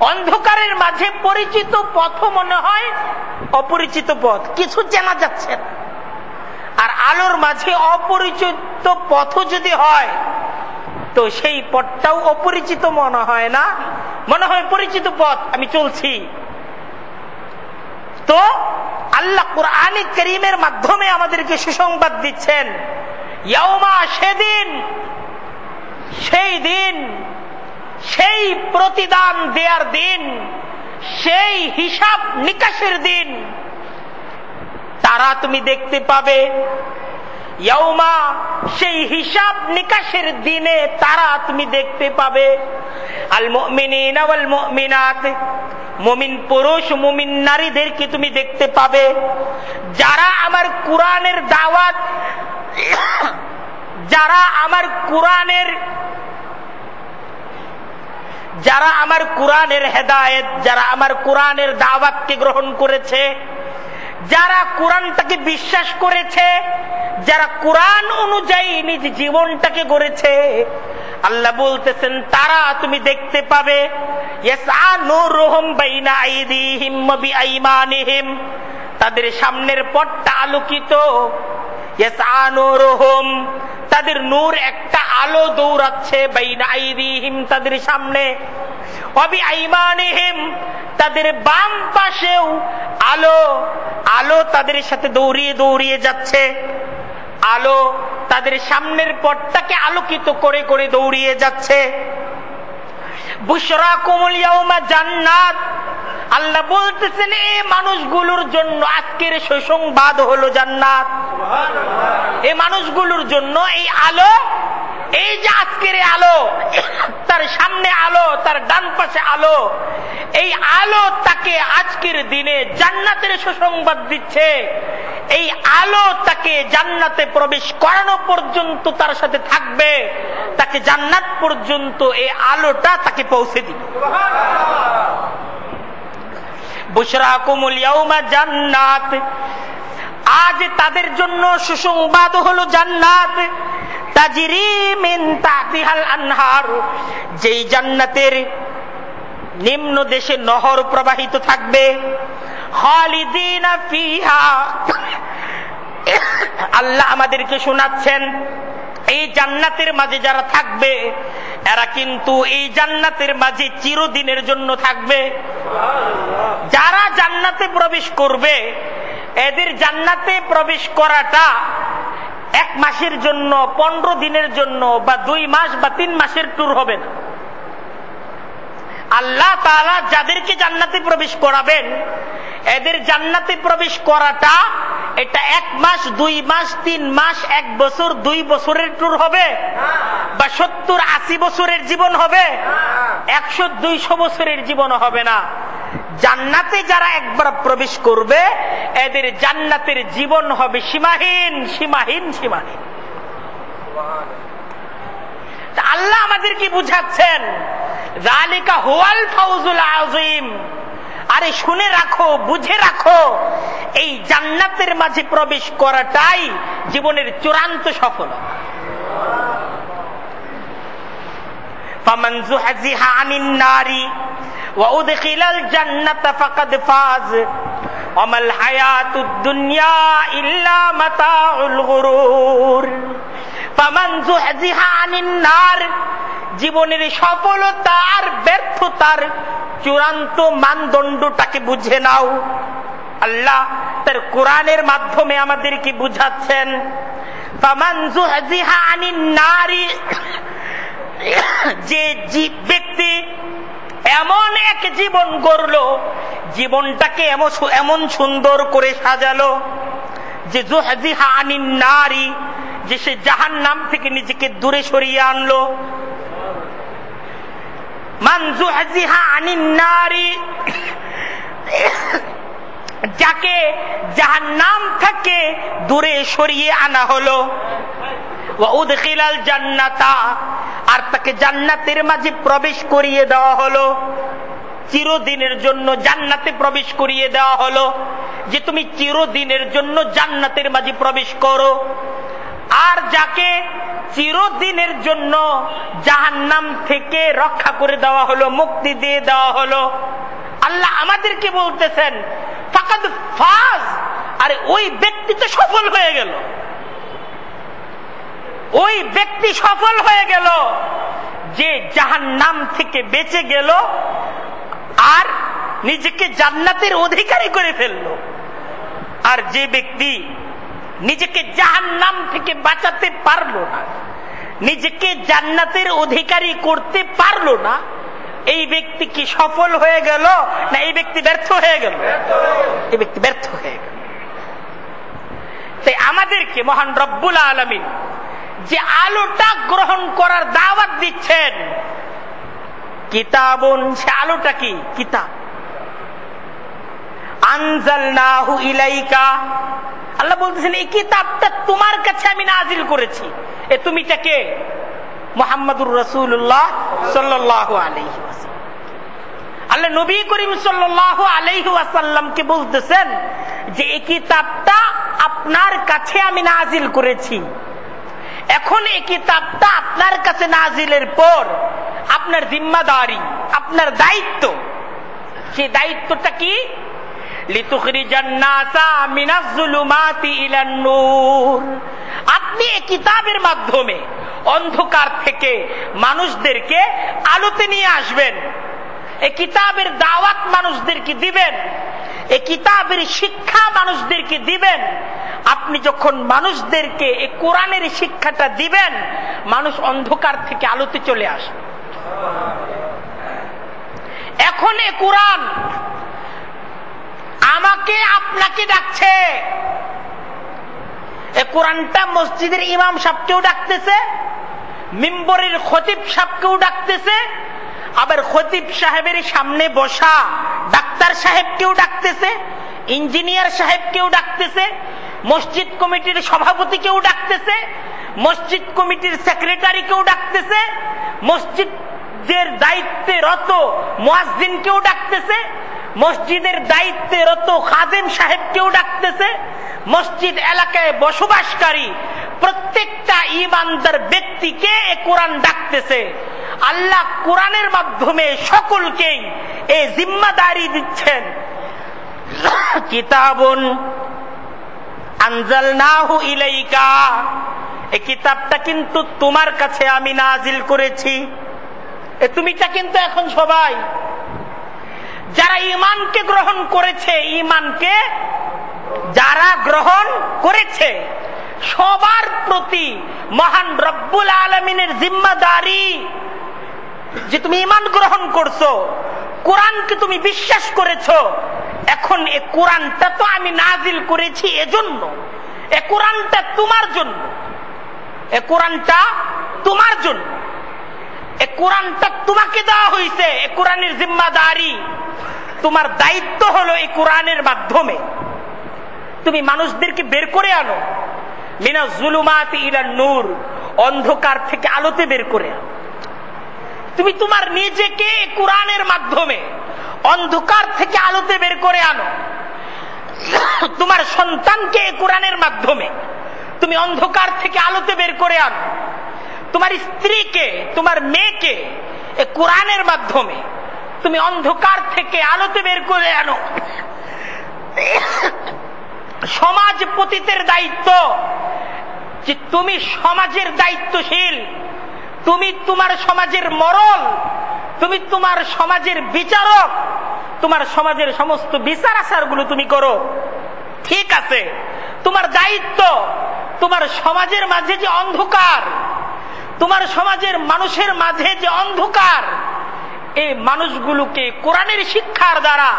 অন্ধকারের মাঝে পরিচিত পথও মনে হয় অপরিচিত পথ, কিছু জানা যাচ্ছে না। আর আলোর মাঝে অপরিচিত পথও যদি হয় তো সেই পথটাও অপরিচিত মনে হয় না, মনে হয় পরিচিত পথ, আমি চলছি। তো আল্লাহ কুরআনে কারীমের মাধ্যমে আমাদেরকে সুসংবাদ দিচ্ছেন, ইয়াউমা, সেদিন, সেই দিন, সেই প্রতিদান দেয়ার দিন, সেই হিসাব নিকাশের দিন তারা তুমি দেখতে পাবে। ইয়াউমা, সেই হিসাব নিকাশের দিনে তারা তুমি দেখতে পাবে। আল মুমিনিনা ওয়াল মুমিনাত, মুমিন পুরুষ মুমিন নারীদেরকে তুমি দেখতে পাবে, যারা আমার কোরআনের দাওয়াত, যারা আমার কোরআনের হেদায়েত, যারা আমার কোরআনের দাওয়াতকে গ্রহণ করেছে, যারা কোরআনটাকে বিশ্বাস করেছে, যারা কোরআন অনুযায়ী নিজ জীবনটাকে গড়েছে, আল্লাহ বলতেছেন তারা তুমি দেখতে পাবে। ইয়াসআ নূরুহুম বাইনা আইদিহিম ওয়া বিআইমানিহিম, তাদের সামনের পথটা আলোকিত। ইয়াসআ নূরুহুম, তাদের নূর, একটা আলো দৌড়াচ্ছে, বাইনা আইদিহিম, তাদের সামনে, ওয়া বিআইমানিহিম, তাদের বাম পাশেও আলো, আলো তাদের সাথে দৌড়িয়ে দৌড়িয়ে যাচ্ছে, আলো তাদের সামনের পথটাকে আলোকিত করে করে দৌড়িয়ে যাচ্ছে। বুশরাকুমুল ইয়াউমা জান্নাত, আল্লাহ বলতেছেন এই মানুষগুলোর জন্য আজকের সুসংবাদ হলো জান্নাত। এই মানুষগুলোর জন্য এই আলো, এই যে আজকের আলো, তার সামনে আলো, তার ডান পাশে আলো, এই আলো তাকে আজকের দিনে জান্নাতের সুসংবাদ দিচ্ছে। এই আলো তাকে জান্নাতে প্রবেশ করানো পর্যন্ত তার সাথে থাকবে, তাকে জান্নাত পর্যন্ত এই আলোটা তাকে পৌঁছে দিবে। বুশরাকুমুল ইয়াউমা জান্নাত, আজ তাদের জন্য সুসংবাদ হলো জান্নাত। তাজরি মিন তাহতিহাল আনহার, যেই জান্নাতের নিম্ন দেশে নহর প্রবাহিত থাকবে। খালিদিনা ফিহা, আল্লাহ আমাদেরকে শোনাচ্ছেন এই জান্নাতের মাঝে যারা থাকবে এরা কিন্তু এই জান্নাতের মাঝে চিরদিনের জন্য থাকবে। যারা জান্নাতে প্রবেশ করবে এদের জান্নাতে প্রবেশ করাটা 1 মাসের জন্য, 15 দিনের জন্য, বা 2 মাস বা 3 মাসের ট্যুর হবে না। আল্লাহ তাআলা যাদেরকে জান্নাতে প্রবেশ করাবেন এদের জান্নাতে প্রবেশ করাটা এটা 1 মাস, 2 মাস, 3 মাস, 1 বছর, 2 বছরের ট্যুর হবে, বা 70-80 বছরের জীবন হবে, 100-200 বছরের জীবন হবে না। জান্নাতে যারা একবার প্রবেশ করবে এদের জান্নাতের জীবন হবে সীমাহীন, সীমাহীন, সীমাহীন। আল্লাহ আমাদেরকে বুঝাচ্ছেন যালিকা হুয়াল ফাউজুল আযীম। আরে শুনে রাখো, বুঝে রাখো, এই জান্নাতের মাঝে প্রবেশ করাটাই জীবনের চূড়ান্ত সফলতা। ফামান যুহজিহা আনিন নারি ওয়া উদখিলাল জান্নাতা ফাকাদ ফাজ ওয়া মাল হায়াতুদ দুনিয়া ইল্লা মাতাউল গুরুর। ফামান যুহজিহা আনিন নার, জীবনের সফলতা আর ব্যর্থতার চূড়ান্ত মানদণ্ডটাকে বুঝে নাও। আল্লাহ তার কোরআনের মাধ্যমে আমাদেরকে বুঝাচ্ছেন ফামান যুহজিহা আনিন নারি, যে ব্যক্তি এমন এক জীবন গড়লো, জীবনটাকে এমন সুন্দর করে সাজালো যে যুহজিহা আনিন নারি, যে সে জাহান্নাম থেকে নিজেকে দূরে সরিয়ে আনলো। মান যুহজিহা আনিন নারি, যাকে জাহান্নাম থেকে দূরে সরিয়ে আনা হলো। ওয়া উদখিলাল জান্নাতা, আর তাকে জান্নাতের মাঝে প্রবেশ করিয়ে দেওয়া হলো, চিরদিনের জন্য জান্নাতে প্রবেশ করিয়ে দেওয়া হলো যে তুমি চিরদিনের জন্য জান্নাতের মাঝে প্রবেশ করো। আর যাকে চিরদিনের জন্য জাহান্নাম থেকে রক্ষা করে দেওয়া হলো, মুক্তি দিয়ে দেওয়া হলো, আল্লাহ আমাদেরকে বলতেছেন ফাকাদ ফাজ, আরে ওই ব্যক্তি তো সফল হয়ে গেল, ওই ব্যক্তি সফল হয়ে গেল যে জাহান্নাম থেকে বেঁচে গেল আর নিজেকে জান্নাতের অধিকারী করে ফেললো। আর যে ব্যক্তি নিজেকে জাহান্নাম থেকে বাঁচাতে পারলো না, নিজেকে জান্নাতের অধিকারী করতে পারলো না, এই ব্যক্তি কি সফল হয়ে গেল না এই ব্যক্তি ব্যর্থ হয়ে গেল? এই ব্যক্তি ব্যর্থ হয়ে গেল। তাই আমাদেরকে মহান রব্বুল আলামিন যে আলোটা গ্রহণ করার দাওয়াত দিচ্ছেন, কিতাবুন, সে আলোটা কি? কিতাব। আনজালনাহু ইলাইকা, আল্লাহ বলতেছেন এই কিতাবটা তোমার কাছে আমি নাজিল করেছি। এ তুমিটা কে? মুহাম্মদুর রাসূলুল্লাহ সাল্লাল্লাহু আলাইহি ওয়াসাল্লাম। আল্লাহ নবী করিম সাল্লাল্লাহু আলাইহি ওয়াসাল্লামকে বলতেছেন যে এই কিতাবটা আপনার কাছে আমি নাজিল করেছি। এখন এই কিতাবটা আপনার কাছে নাজিলের পর আপনার জিম্মাদারি, আপনার দায়িত্ব, সেই দায়িত্বটা কি? লিতুখরিজান নাসা মিনাজ যুলুমাতি ইলান নূর। আপনি এই কিতাবের মাধ্যমে অন্ধকার থেকে মানুষদেরকে আলোতে নিয়ে আসবেন, এই কিতাবের দাওয়াত মানুষদেরকে দিবেন, এই কিতাবের শিক্ষা মানুষদেরকে দিবেন। আপনি যখন মানুষদেরকে এই কোরআনের শিক্ষাটা দিবেন, মানুষ অন্ধকার থেকে আলোতে চলে আসবে। এখন এই কোরআন আমাকে আপনাকে ডাকছে। এই কোরআনটা মসজিদের ইমাম সাহেবকেও ডাকতেছে, মিম্বরের খতিব সাহেবকেও ডাকতেছে, আবার খতিব সাহেবের সামনে বসা ডাক্তার সাহেবকেও ডাকতেছে, ইঞ্জিনিয়ার সাহেবকেও ডাকতেছে, মসজিদ কমিটির সভাপতিকেও ডাকতেছে, মসজিদ কমিটির সেক্রেটারিকেও ডাকতেছে, মসজিদের দায়িত্বে রত মুয়াজ্জিনকেও ডাকতেছে, মসজিদের দায়িত্বে রত খাদেম সাহেবকেও ডাকতেছে, মসজিদ এলাকায় বসবাসকারী প্রত্যেকটা ঈমানদার ব্যক্তিকে এ কোরআন ডাকতেছে। আল্লাহ কোরআনের মাধ্যমে সকলকেই এই জিম্মাদারি দিচ্ছেন, কিতাবুন আনজালনাহু ইলাইকা, এই কিতাবটা কিন্তু তোমার কাছে আমি নাজিল করেছি। এ তুমিটা কিন্তু এখন সবাই যারা ঈমানকে গ্রহণ করেছে, ঈমানকে যারা গ্রহণ করেছে সবার প্রতি মহান রব্বুল আলামিনের জিম্মাদারি যে তুমি ঈমান গ্রহণ করছো, কোরআনকে তুমি বিশ্বাস করেছো। এখন এই কোরআনটা তো আমি নাজিল করেছি এজন্য, এই কোরআনটা তোমার জন্য, এই কোরআনটা তোমার জন্য, এই কোরআনটা তোমাকে দেওয়া হয়েছে। এই কোরআনের জিম্মাদারি, তোমার দায়িত্ব হলো এই কোরআনের মাধ্যমে তুমি মানুষদেরকে বের করে আনো, মিনাজ যুলুমাতি ইলান নূর, অন্ধকার থেকে আলোতে বের করে আনো। তুমি তোমার নিজেকে কোরআনের মাধ্যমে অন্ধকার থেকে আলোতে বের করে আনো, তোমার সন্তানকে কোরআনের মাধ্যমে তুমি অন্ধকার থেকে আলোতে বের করে আনো, তোমার স্ত্রীকে, তোমার মেয়েকে কোরআনের মাধ্যমে তুমি অন্ধকার থেকে আলোতে বের করে আনো। সমাজ পতিতের দায়িত্ব যে তুমি সমাজের দায়িত্বশীল, তুমি তোমার সমাজের মরল, তুমি তোমার সমাজের বিচারক, তোমার সমাজের সমস্ত বিচার আচারগুলো তুমি করো, ঠিক আছে। তোমার দায়িত্ব তোমার সমাজের মাঝে যে অন্ধকার, তোমার সমাজের মানুষের মাঝে যে অন্ধকার, এই মানুষগুলোকে কোরআনের শিক্ষার দ্বারা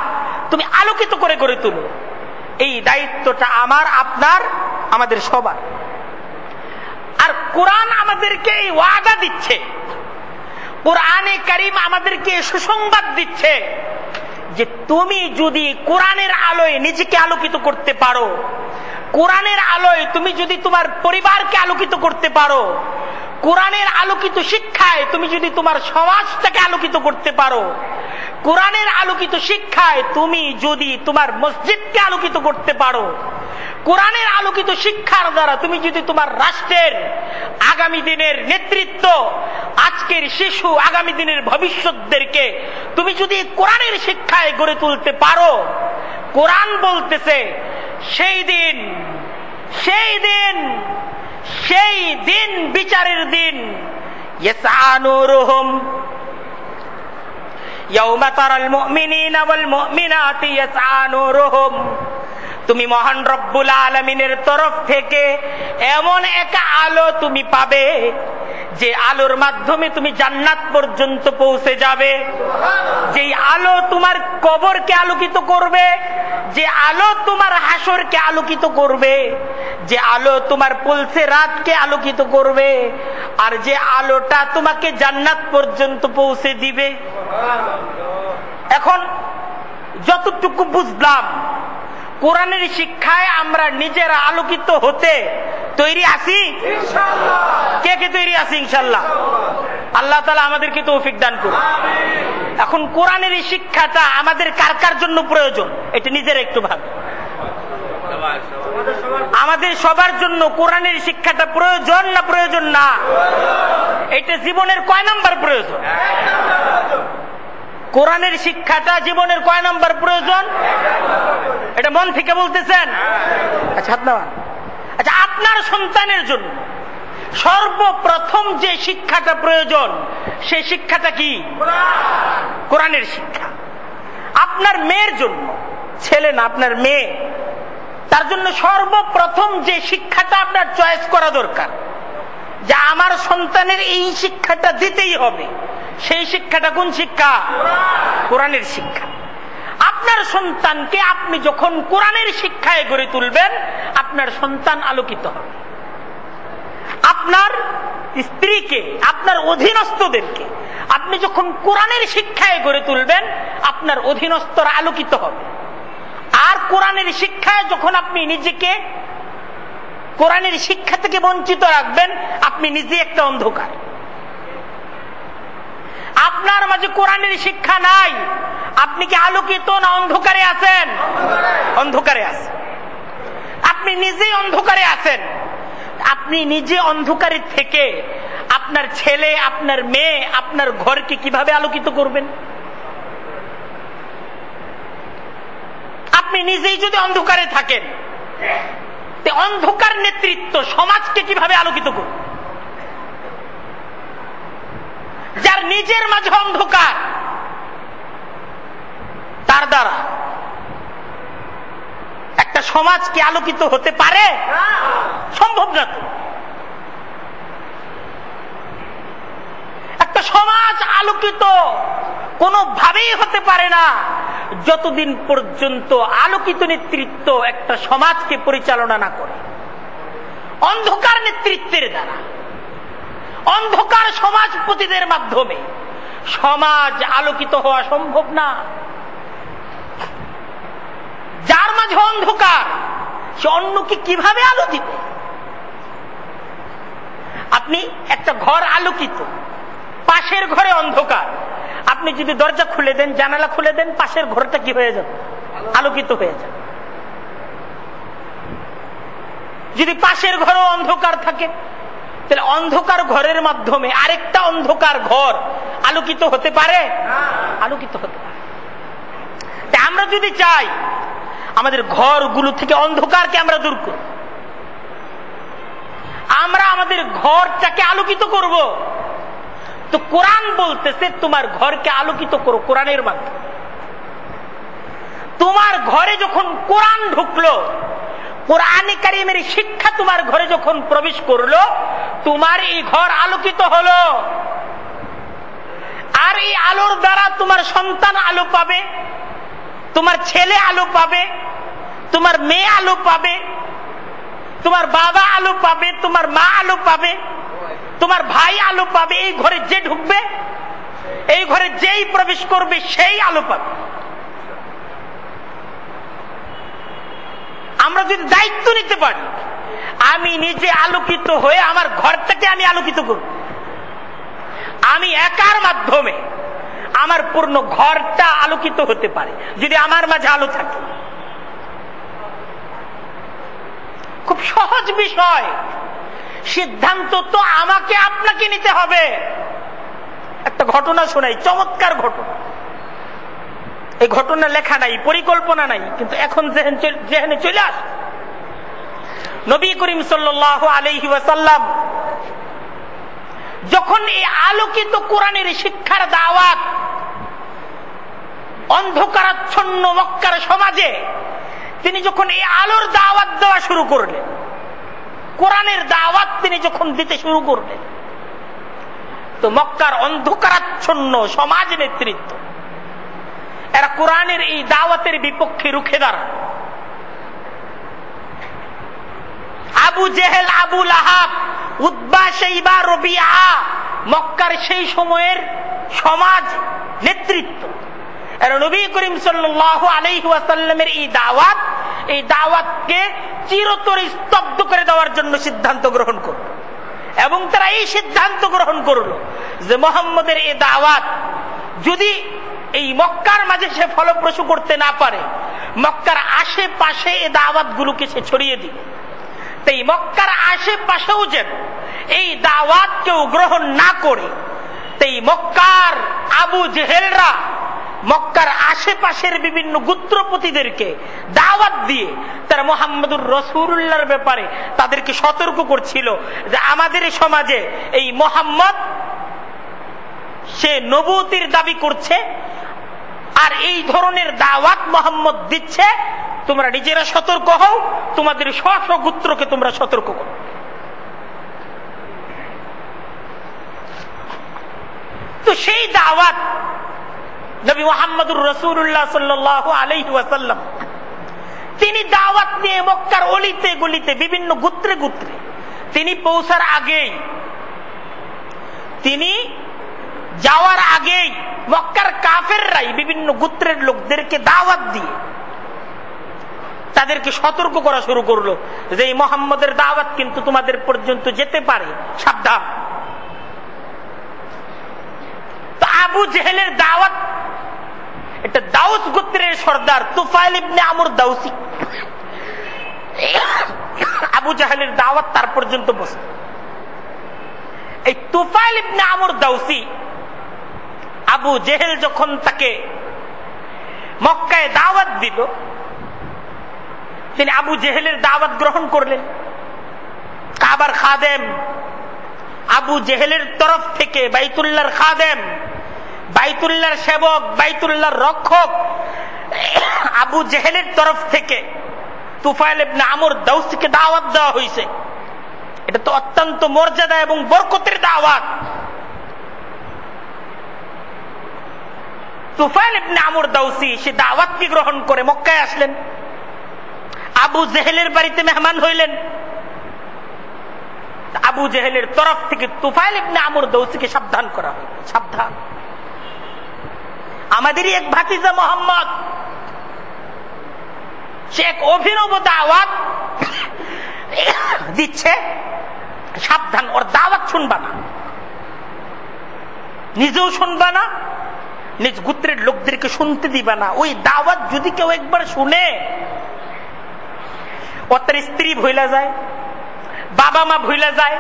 তুমি আলোকিত করে গড়ে তুলো। এই দায়িত্বটা আমার, আপনার, আমাদের সবার। আর কোরআন আমাদেরকে এই ওয়াদা দিচ্ছে, কোরআনে কারীম আমাদেরকে সুসংবাদ দিচ্ছে যে তুমি যদি কোরআনের আলোয় নিজেকে আলোকিত করতে পারো, কোরআনের আলোয় তুমি যদি তোমার পরিবারকে আলোকিত করতে পারো, কোরআনের আলোকিত শিক্ষায় তুমি যদি তোমার সমাজটাকে আলোকিত করতে পারো, কোরআনের আলোকিত শিক্ষায় তুমি যদি তোমার মসজিদকে আলোকিত করতে পারো, কোরআনের আলোকিত শিক্ষার দ্বারা তুমি যদি তোমার রাষ্ট্রের আগামী দিনের নেতৃত্ব, আজকের শিশু, আগামী দিনের ভবিষ্যৎদেরকে তুমি যদি কোরআনের শিক্ষায় গড়ে তুলতে পারো, কোরআন বলতেছে সেই দিন বিচারের দিন, ইয়াসআ নূরুহুম ইয়াওমা তারাল মুমিনিনা ওয়াল মুমিনাতি ইয়াসআ নূরুহুম। তুমি মহান রব্বুল আলামিনের তরফ থেকে এমন এক আলো তুমি পাবে যে আলোর মাধ্যমে তুমি জান্নাত পর্যন্ত পৌঁছে যাবে, যে আলো তোমার কবরকে আলোকিত করবে, যে আলো তোমার হাসরকে আলোকিত করবে, যে আলো তোমার পুলসে রাতকে আলোকিত করবে, আর যে আলোটা তোমাকে জান্নাত পর্যন্ত পৌঁছে দিবে। এখন যতটুকু বুঝলাম, কোরআনের শিক্ষায় আমরা নিজেরা আলোকিত হতে তৈরি আছি ইনশাআল্লাহ। কে কে তৈরি আছি ইনশাআল্লাহ? আল্লাহ তাআলা আমাদেরকে তৌফিক দান করুন। এখন কোরআনের এই শিক্ষাটা আমাদের কার কার জন্য প্রয়োজন, এটা নিজেরা একটু ভাব। আমাদের সবার জন্য কোরআনের শিক্ষাটা প্রয়োজন না প্রয়োজন না? এটা জীবনের কয় নাম্বার প্রয়োজন? কোরআনের শিক্ষাটা জীবনের কয় নাম্বার প্রয়োজন? এটা মন থেকে বলতেছেন? আচ্ছা, আচ্ছা, আপনার সন্তানের জন্য সর্বপ্রথম যে শিক্ষাটা প্রয়োজন সেই শিক্ষাটা কি? কোরআনের শিক্ষা। আপনার মেয়ের জন্য, ছেলে না আপনার মেয়ে, তার জন্য সর্বপ্রথম যে শিক্ষাটা আপনার চয়েস করা দরকার, যে আমার সন্তানের এই শিক্ষাটা দিতেই হবে, সেই শিক্ষাটা কোন শিক্ষা? কোরআনের শিক্ষা। আপনার সন্তানকে আপনি যখন কোরআনের শিক্ষায় গড়ে তুলবেন, আপনার সন্তান আলোকিত হবে। আপনার স্ত্রীকে, আপনার অধীনস্থদেরকে আপনি যখন কোরআনের শিক্ষায় গড়ে তুলবেন, আপনার অধীনস্থরা আলোকিত হবে। আর কোরআনের শিক্ষায় যখন আপনি নিজেকে কোরআনের শিক্ষা থেকে বঞ্চিত রাখবেন, আপনি নিজে একটা অন্ধকার। আপনার মাঝে কোরআনের শিক্ষা নাই, আপনি কি আলোকিত না অন্ধকারে আছেন? অন্ধকারে আছেন। আপনি নিজেই অন্ধকারে আছেন। আপনি নিজে অন্ধকারে থেকে আপনার ছেলে, আপনার মেয়ে, আপনার ঘরকে কিভাবে আলোকিত করবেন? আপনি নিজেই যদি অন্ধকারে থাকেন, অন্ধকার নেতৃত্ব সমাজকে কিভাবে আলোকিত করবে? যার নিজের মাঝে অন্ধকার, তার দ্বারা একটা সমাজ কি আলোকিত হতে পারে? সম্ভব না। তো একটা সমাজ আলোকিত কোনোভাবেই হতে পারে না যতদিন পর্যন্ত আলোকিত নেতৃত্ব একটা সমাজকে পরিচালনা না করে। অন্ধকার নেতৃত্বের দ্বারা, অন্ধকার সমাজপতিদের মাধ্যমে সমাজ আলোকিত হওয়া সম্ভব না। যার মাঝে অন্ধকার, সে অন্যকে কিভাবে আলো দিবে? আপনি একটা ঘর আলোকিত, পাশের ঘরে অন্ধকার, আপনি যদি দরজা খুলে দেন, জানালা খুলে দেন, পাশের ঘরটা কি হয়ে যাবে? আলোকিত হয়ে যাবে। যদি পাশের ঘরও অন্ধকার থাকে, তাহলে অন্ধকার ঘরের মাধ্যমে আরেকটা অন্ধকার ঘর আলোকিত হতে পারে? আলোকিত হতে পারে। আমরা যদি চাই আমাদের ঘরগুলো থেকে অন্ধকারকে আমরা দূর করব, আমরা আমাদের ঘরটাকে আলোকিত করব, তো কোরআন বলতেছে তোমার ঘরকে আলোকিত করো কোরআনের মাধ্যমে। তোমার ঘরে যখন কোরআন ঢুকলো, কোরআনে কারিমের শিক্ষা তোমার ঘরে যখন প্রবেশ করলো, তোমার এই ঘর আলোকিত হলো। আর এই আলোর দ্বারা তোমার সন্তান আলো পাবে, তোমার ছেলে আলো পাবে, তোমার মেয়ে আলো পাবে, তোমার বাবা আলো পাবে, তোমার মা আলো পাবে, তোমার ভাই আলো পাবে। এই ঘরে যে ঢুকবে, এই ঘরে যেই প্রবেশ করবে, সেই আলো পাবে। আমরা যদি দায়িত্ব নিতে পারি আমি নিজে আলোকিত হয়ে আমার ঘরটাকে আমি আলোকিত করব। আমি একার মাধ্যমে আমার পূর্ণ ঘরটা আলোকিত হতে পারে যদি আমার মাঝে আলো থাকে। খুব সহজ বিষয়, সিদ্ধান্ত তো আমাকে আপনাকে নিতে হবে। একটা ঘটনা শোনাই, চমৎকার ঘটনা। এই ঘটনা লেখা নাই, পরিকল্পনা নাই, কিন্তু এখন যেখানে চলে আসে। নবী করিম সাল্লাল্লাহু আলাইহি ওয়াসাল্লাম যখন এই আলোকিত কোরআনের শিক্ষার দাওয়াত অন্ধকারাচ্ছন্ন মক্কার সমাজে তিনি যখন এই আলোর দাওয়াত দেওয়া শুরু করলেন, কোরআনের দাওয়াত তিনি যখন দিতে শুরু করলেন, তো মক্কার অন্ধকারাচ্ছন্ন সমাজ নেতৃত্ব এরা কোরআনের এই দাওয়াতের বিপক্ষে রুখে দাঁড়ান। আবু জেহেল, আবু লাহাব, উতবা, শাইবা, রবিআ, মক্কার সেই সময়ের সমাজ নেতৃত্ব এরা নবী করিম সাল্লাল্লাহু আলাইহি ওয়াসাল্লামের এই দাওয়াতকে চিরতরে স্তব্ধ করে দেওয়ার জন্য সিদ্ধান্ত গ্রহণ করল। এবং তারা এই সিদ্ধান্ত গ্রহণ করল যে মুহাম্মদের এই দাওয়াত যদি এই মক্কার মাঝে সে ফলপ্রসূ করতে না পারে, মক্কার আশেপাশে এই দাওয়াতগুলোকে সে ছড়িয়ে দিবে। তাই মক্কার আশেপাশেও যেন এই দাওয়াত কেউ গ্রহণ না করে, তাই মক্কার আবু জেহেলরা মক্কার আশেপাশের বিভিন্ন গোত্রপতিদেরকে দাওয়াত দিয়ে তারা মুহাম্মদুর রাসূলুল্লাহর ব্যাপারে তাদেরকে সতর্ক করছিল যে আমাদের সমাজে এই মুহাম্মদ সে নবুয়তির দাবি করছে, আর এই ধরনের দাওয়াত মুহাম্মদ দিচ্ছে, তোমরা নিজেরা সতর্ক হও, তোমাদের স্ব গোত্রকে তোমরা সতর্ক করো। তো সেই দাওয়াত নবী মুহাম্মদুর রাসূলুল্লাহ সাল্লাল্লাহু আলাইহি ওয়াসাল্লাম তিনি দাওয়াত নিয়ে মক্কার অলিতে গলিতে বিভিন্ন গোত্রে গোত্রে তিনি পৌঁছার আগেই, তিনি যাওয়ার আগেই মক্কার কাফেররাই বিভিন্ন গোত্রের লোকদেরকে দাওয়াত দিয়ে তাদেরকে সতর্ক করা শুরু করলো যে এই মুহাম্মদের দাওয়াত কিন্তু তোমাদের পর্যন্ত যেতে পারে, সাবধান। তো আবু জেহেলের দাওয়াত, এটা দাউস গোত্রের সর্দার তুফাইল ইবনে আমর দাউসি, আবু জেহেলের দাওয়াত তার পর্যন্ত বসে। এই তুফাইল ইবনে আমর দাউসি, আবু জেহেল যখন তাকে মক্কায় দাওয়াত দিল, তিনি আবু জেহেলের দাওয়াত গ্রহণ করলেন। কাবার খাদেম আবু জেহেলের তরফ থেকে বাইতুল্লাহর খাদেম, বাইতুল্লাহর সেবক, বাইতুল্লাহর রক্ষক আবু জেহেলের তরফ থেকে তুফাইল ইবনে আমর দাউসিকে দাওয়াত দেওয়া হয়েছে। এটা তো অত্যন্ত মর্যাদা এবং বরকতের দাওয়াত। তুফাইল ইবনে আমর দাউসি সে দাওয়াতকে গ্রহণ করে মক্কায় আসলেন, আবু জেহেলের বাড়িতে মেহমান হইলেন। আবু জেহেলের তরফ থেকে তুফাইল ইবনে আমর দাউসিকে সাবধান করা হল, সাবধান, আমাদেরই এক ভাতিজা মুহাম্মদ, সে এক অভিনব দাওয়াত দিচ্ছে, সাবধান, ওর দাওয়াত শুনবা না, নিজেও শুনবা না, নিজ গোত্রের লোকদেরকে শুনতে দিবা না। ওই দাওয়াত যদি কেউ একবার শুনে, ও তার স্ত্রী ভুলা যায়, বাবা মা ভুলা যায়,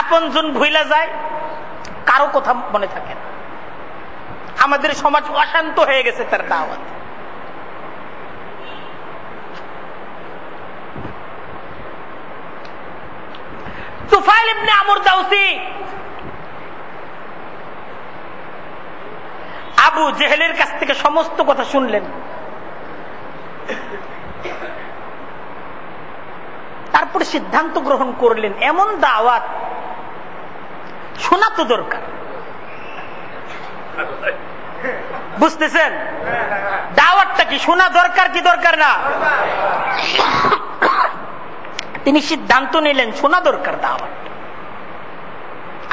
আপনজন ভুলা যায়, কারো কথা মনে থাকে না। আমাদের সমাজ অশান্ত হয়ে গেছে তার দাওয়াত। তুফাইল ইবনে আমর দাউসি আবু জেহেলের কাছ থেকে সমস্ত কথা শুনলেন। তারপর সিদ্ধান্ত গ্রহণ করলেন, এমন দাওয়াত শোনা তো দরকার। বুঝতেছেন দাওয়াতটা কি শোনা দরকার কি দরকার না? তিনি সিদ্ধান্ত নিলেন শোনা দরকার দাওয়াত।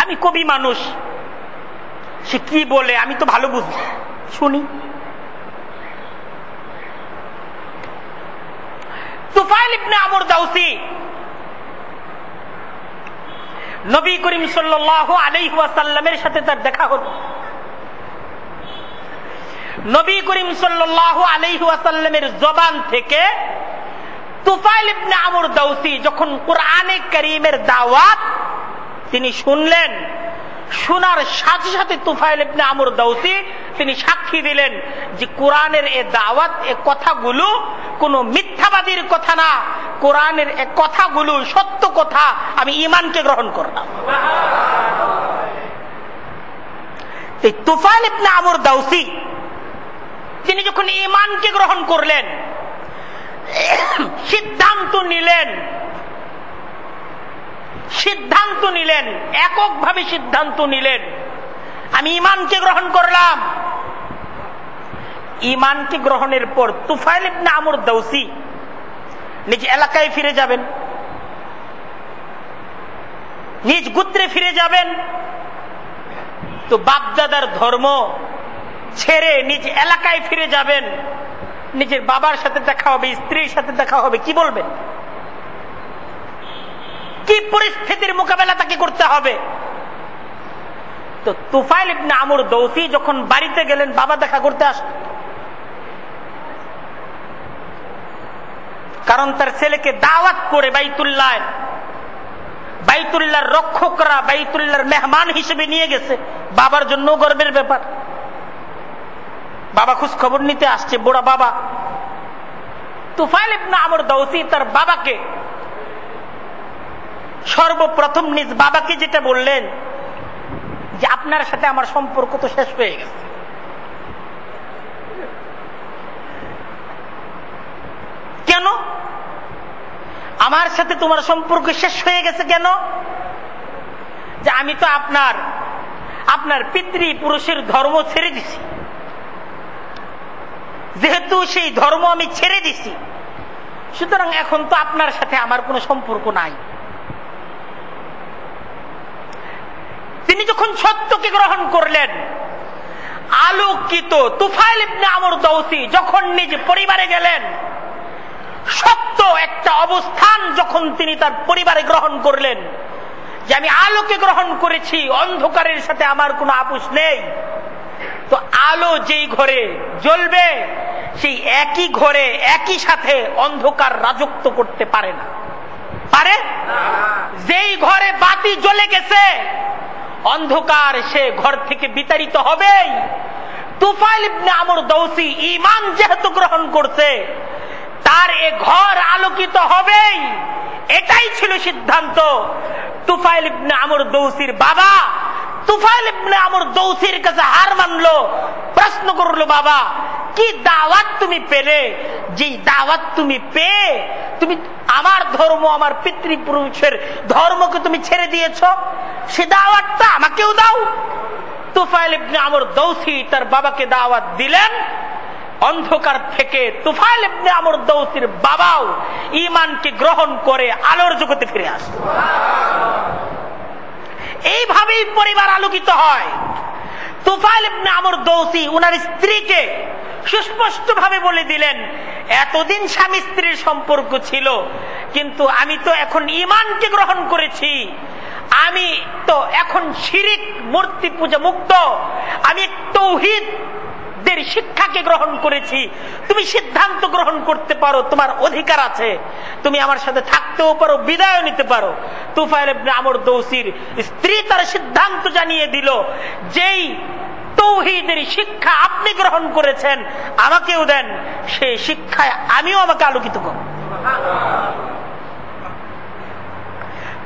আমি কবি মানুষ, সে কি বলে আমি তো ভালো বুঝবো, শুনি। তুফাইল ইবনে আমর দাউসি নবী করিম সাল্লাল্লাহু আলাইহি ওয়াসাল্লামের সাথে তার দেখা হলো। নবী করিম সাল্লাল্লাহু আলাইহি ওয়াসাল্লামের জবান থেকে তুফাইল ইবনে আমর দাউসী যখন কোরআনে কারীমের দাওয়াত তিনি শুনলেন, শোনার সাথে সাথে তুফাইল ইবনে আমর দাউসী তিনি সাক্ষী দিলেন যে কোরআনের এই দাওয়াত, এই কথাগুলো কোনো মিথ্যাবাদীর কথা না, কোরআনের এই কথাগুলো সত্য কথা, আমি ঈমানকে গ্রহণ করলাম। এই তুফাইল ইবনে আমর দাউসী তিনি যখন ঈমানকে গ্রহণ করলেন, সিদ্ধান্ত নিলেন, এককভাবে সিদ্ধান্ত নিলেন, আমি ঈমানকে গ্রহণ করলাম। ঈমানকে গ্রহণের পর তুফাইল ইবনে আমর দাউসী নিজ এলাকায় ফিরে যাবেন, নিজ গোত্রে ফিরে যাবেন। তো বাপদাদার ধর্ম ছেড়ে নিজ এলাকায় ফিরে যাবেন, নিজের বাবার সাথে দেখা হবে, স্ত্রীর সাথে দেখা হবে, কি বলবেন? কি পরিস্থিতির মোকাবেলা তাকে করতে হবে? তো তুফাইল ইবনে আমর দাউসী যখন বাড়িতে গেলেন, বাবা দেখা করতে আসলেন, কারণ তার ছেলেকে দাওয়াত করে বাইতুল্লাহর রক্ষকরা বাইতুল্লাহর মেহমান হিসেবে নিয়ে গেছে, বাবার জন্য গর্বের ব্যাপার। বাবা খোঁজ খবর নিতে আসছে, বুড়া বাবা। তুফাইল ইবনে আমর দাউসী তার বাবাকে সর্বপ্রথম নিজ বাবাকে যেটা বললেন যে আপনার সাথে আমার সম্পর্ক তো শেষ হয়ে গেছে। কেন আমার সাথে তোমার সম্পর্ক শেষ হয়ে গেছে? কেন? যে আমি তো আপনার পিতৃপুরুষের ধর্ম ছেড়ে দিছি, যেহেতু সেই ধর্ম আমি ছেড়ে দিছি, সুতরাং এখন তো আপনার সাথে আমার কোনো সম্পর্ক নাই। তিনি যখন সত্যকে গ্রহণ করলেন, আলোকিত তুফাইল ইবনে আমর দাউসী যখন নিজ পরিবারে গেলেন, সত্য একটা অবস্থান যখন তিনি তার পরিবারে গ্রহণ করলেন যে আমি আলোকে গ্রহণ করেছি, অন্ধকারের সাথে আমার কোনো আপোষ নেই। তো আলো যেই ঘরে জ্বলবে, সেই একই ঘরে একই সাথে অন্ধকার রাজত্ব করতে পারে না। পারে? যেই ঘরে বাতি জ্বলে গেছে, অন্ধকার সে ঘর থেকে বিতাড়িত হবেই। তুফাইল ইবনে আমর দাউসী ঈমান যেহেতু গ্রহণ করছে, তার এ ঘর আলোকিত হবেই, এটাই ছিল সিদ্ধান্ত। তুফাইল ইবনে আমর দাউসীর বাবা তুফাইল ইবনে আমর দাউসীর কাছে হার মানলো, প্রশ্ন করলো, বাবা কি দাওয়াত তুমি পেলে? যে দাওয়াত তুমি পেয়ে তুমি আমার ধর্ম, আমার পিতৃপুরুষের ধর্মকে তুমি ছেড়ে দিয়েছ, সে দাওয়াতটা আমাকেও দাও। তুফাইল ইবনে আমর দাউসী তার বাবাকে দাওয়াত দিলেন। অন্ধকার থেকে তুফাইল ইবনে আমর দাউসীর বাবাও ঈমানকে গ্রহণ করে আলোর জগতে ফিরে আসে। এইভাবেই পরিবার আলোকিত হয়। তুফাইল ইবনে আমর দাউসী উনার স্ত্রীকে সুস্পষ্ট ভাবে বলে দিলেন, এতদিন স্বামী স্ত্রীর সম্পর্ক ছিল, কিন্তু আমি তো এখন ঈমানকে গ্রহণ করেছি, আমি তো এখন শিরিক মূর্তি পূজা মুক্ত, আমি তাওহীদ শিক্ষাকে গ্রহণ করেছি। তুমি সিদ্ধান্ত গ্রহণ করতে পারো, তোমার অধিকার আছে, তুমি আমার সাথে থাকতেও পারো, বিদায় নিতে পারো। তুফাইল ইবনে আমর দাউসীর স্ত্রী তার সিদ্ধান্ত জানিয়ে দিল, যেই তাওহীদের শিক্ষা আপনি গ্রহণ করেছেন আমাকেও দেন, সেই শিক্ষায় আমিও আমাকে আলোকিত করব।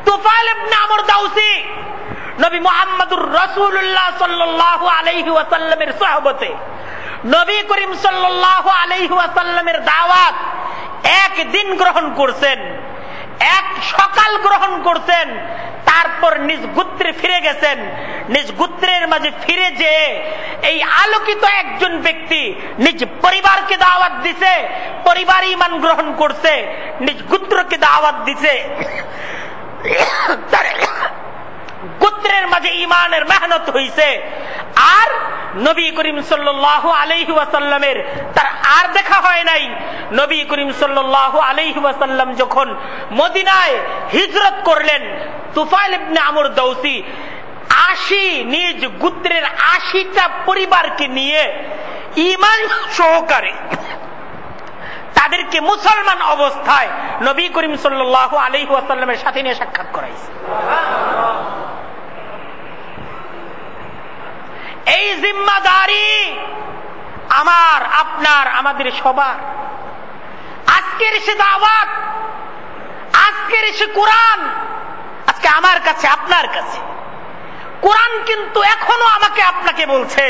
তুফাইল ইবনে আমর দাউসী নবী মুহাম্মদুর রাসূলুল্লাহ সাল্লাল্লাহু আলাইহি ওয়াসাল্লামের সাহাবতে নবী করিম সাল্লাল্লাহু আলাইহি ওয়াসাল্লামের দাওয়াত একদিন গ্রহণ করছেন, এক সকাল গ্রহণ করছেন, তারপর নিজ গোত্রে ফিরে গেছেন। নিজ গোত্রের মাঝে ফিরে যেয়ে এই আলোকিত একজন ব্যক্তি নিজ পরিবারকে দাওয়াত দিছে, পরিবার ঈমান গ্রহণ করছে, নিজ গোত্রকে দাওয়াত দিছে, গোত্রের মাঝে ঈমানের মেহনত হইছে। আর নবী করিম সাল্লাল্লাহু আলাইহি ওয়াসাল্লামের তার আর দেখা হয় নাই। নবী করিম সাল্লাল্লাহু আলাইহি ওয়াসাল্লাম যখন মদিনায় হিজরত করলেন, তুফাইল ইবনে আমর দাউসি 80 নিজ গোত্রের 80টা পরিবারকে নিয়ে ঈমান সহকারে তাদেরকে মুসলমান অবস্থায় নবী করিম সাল্লাল্লাহু আলাইহি ওয়াসাল্লামের সাথে নিয়ে সাক্ষাৎ করাইছে। এই জিম্মাদারি আমার, আপনার, আমাদের সবার। আজকের সে দাওয়াত, আজকের সে কোরআন, আজকে আমার কাছে, আপনার কাছে কোরআন কিন্তু এখনো আমাকে আপনাকে বলছে,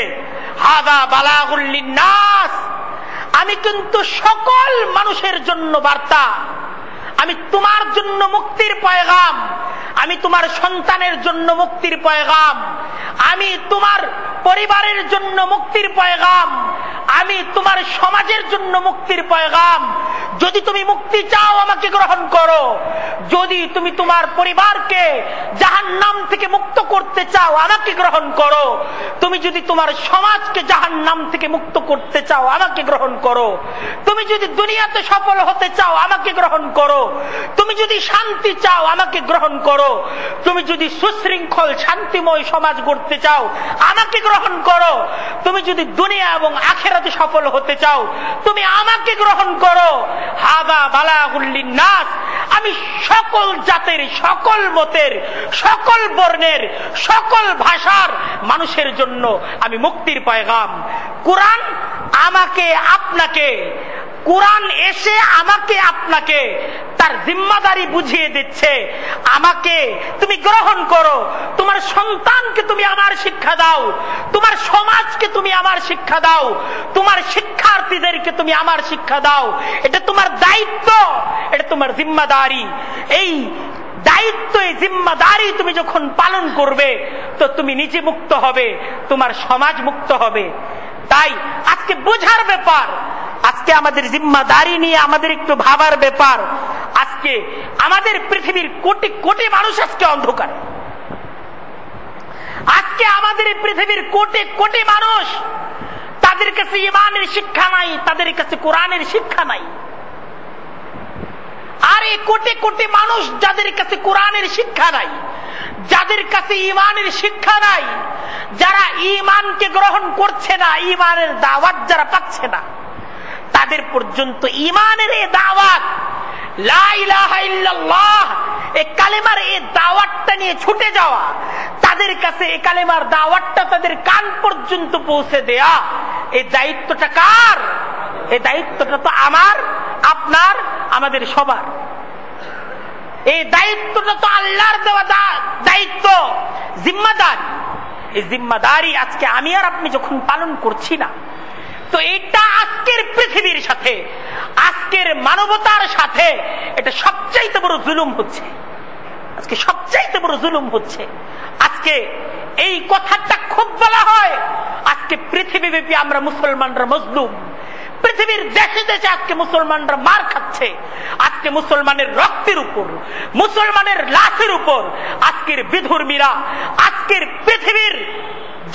হাদা বালাগুল লিন্নাস, আমি কিন্তু সকল মানুষের জন্য বার্তা, আমি তোমার জন্য মুক্তির পয়গাম, আমি তোমার সন্তানের জন্য মুক্তির পয়গাম, আমি তোমার পরিবারের জন্য মুক্তির পয়গাম, আমি তোমার সমাজের জন্য মুক্তির পয়গাম। যদি তুমি মুক্তি চাও আমাকে গ্রহণ করো, যদি তুমি তোমার পরিবারকে জাহান্নাম থেকে মুক্ত করতে চাও আমাকে গ্রহণ করো, তুমি যদি তোমার সমাজকে জাহান্নাম থেকে মুক্ত করতে চাও আমাকে গ্রহণ করো, তুমি যদি দুনিয়াতে সফল হতে চাও আমাকে গ্রহণ করো, তুমি যদি শান্তি চাও আমাকে গ্রহণ করো, তুমি যদি সুশৃঙ্খল শান্তিময় সমাজ গড়তে চাও আমাকে গ্রহণ করো, তুমি যদি দুনিয়া এবং আখিরাতে সফল হতে চাও তুমি আমাকে গ্রহণ করো। হাদা বালাগুল লিন্নাস, আমি সকল জাতের, সকল মতের, সকল বর্ণের, সকল ভাষার মানুষের জন্য আমি মুক্তির পয়গাম। কোরআন আমাকে আপনাকে, কোরআন এসে আমাকে আপনাকে তার জিম্মাদারি বুঝিয়ে দিচ্ছে, আমাকে তুমি গ্রহণ করো, তোমার সন্তানকে তুমি আমার শিক্ষা দাও, তোমার সমাজকে তুমি আমার শিক্ষা দাও, তোমার শিক্ষার্থীদেরকে তুমি আমার শিক্ষা দাও। এটা তোমার দায়িত্ব, এটা তোমার জিম্মাদারি। এই দায়িত্ব, এই জিম্মাদারি তুমি যখন পালন করবে তো তুমি নিজে মুক্ত হবে, তোমার সমাজ মুক্ত হবে। তাই আজকে বোঝার ব্যাপার, আজকে আমাদের জিম্মাদারি নিয়ে আমাদের একটু ভাবার ব্যাপার। আজকে আমাদের পৃথিবীর কোটি কোটি মানুষ আজকে অন্ধকার, আজকে আমাদের পৃথিবীর কোটি কোটি মানুষ, তাদের কাছে ঈমানের শিক্ষা নাই, তাদের কাছে কোরআনের শিক্ষা নাই। আর এই কোটি কোটি মানুষ যাদের কাছে কোরআনের শিক্ষা নাই, যাদের কাছে ঈমানের শিক্ষা নাই, যারা ঈমানকে গ্রহণ করছে না, ঈমানের দাওয়াত যারা পাচ্ছে না, তাদের পর্যন্ত ঈমানের এই দাওয়াত, লা ইলাহা ইল্লাল্লাহ এই কালেমার এই দাওয়াতটা নিয়ে ছুটে যাওয়া, তাদের কাছে এই কালেমার দাওয়াতটা তাদের কান পর্যন্ত পৌঁছে দেয়া, এই দায়িত্বটা কার? এই দায়িত্বটা তো আমার, আপনার, আমাদের সবার। এই দায়িত্বটা তো আল্লাহর দেওয়া দায়িত্ব, জিম্মাদারি। এই জিম্মাদারি আজকে আমি আর আপনি যখন পালন করছি না, তো এটা আজকের পৃথিবীর সাথে, আজকের মানবতার সাথে এটা সবচাইতে বড় জুলুম হচ্ছে। আজকে সবচাইতে বড় জুলুম হচ্ছে। আজকে এই কথাটা খুব বলা হয়, আজকে পৃথিবীব্যাপী আমরা মুসলমানরা মজলুম, পৃথিবীর দেশে দেশে আজকে মুসলমানরা মার খাচ্ছে। আজকে মুসলমানের রক্তের উপর, মুসলমানের লাশের উপর আজকের বিধর্মীরা, আজকের পৃথিবীর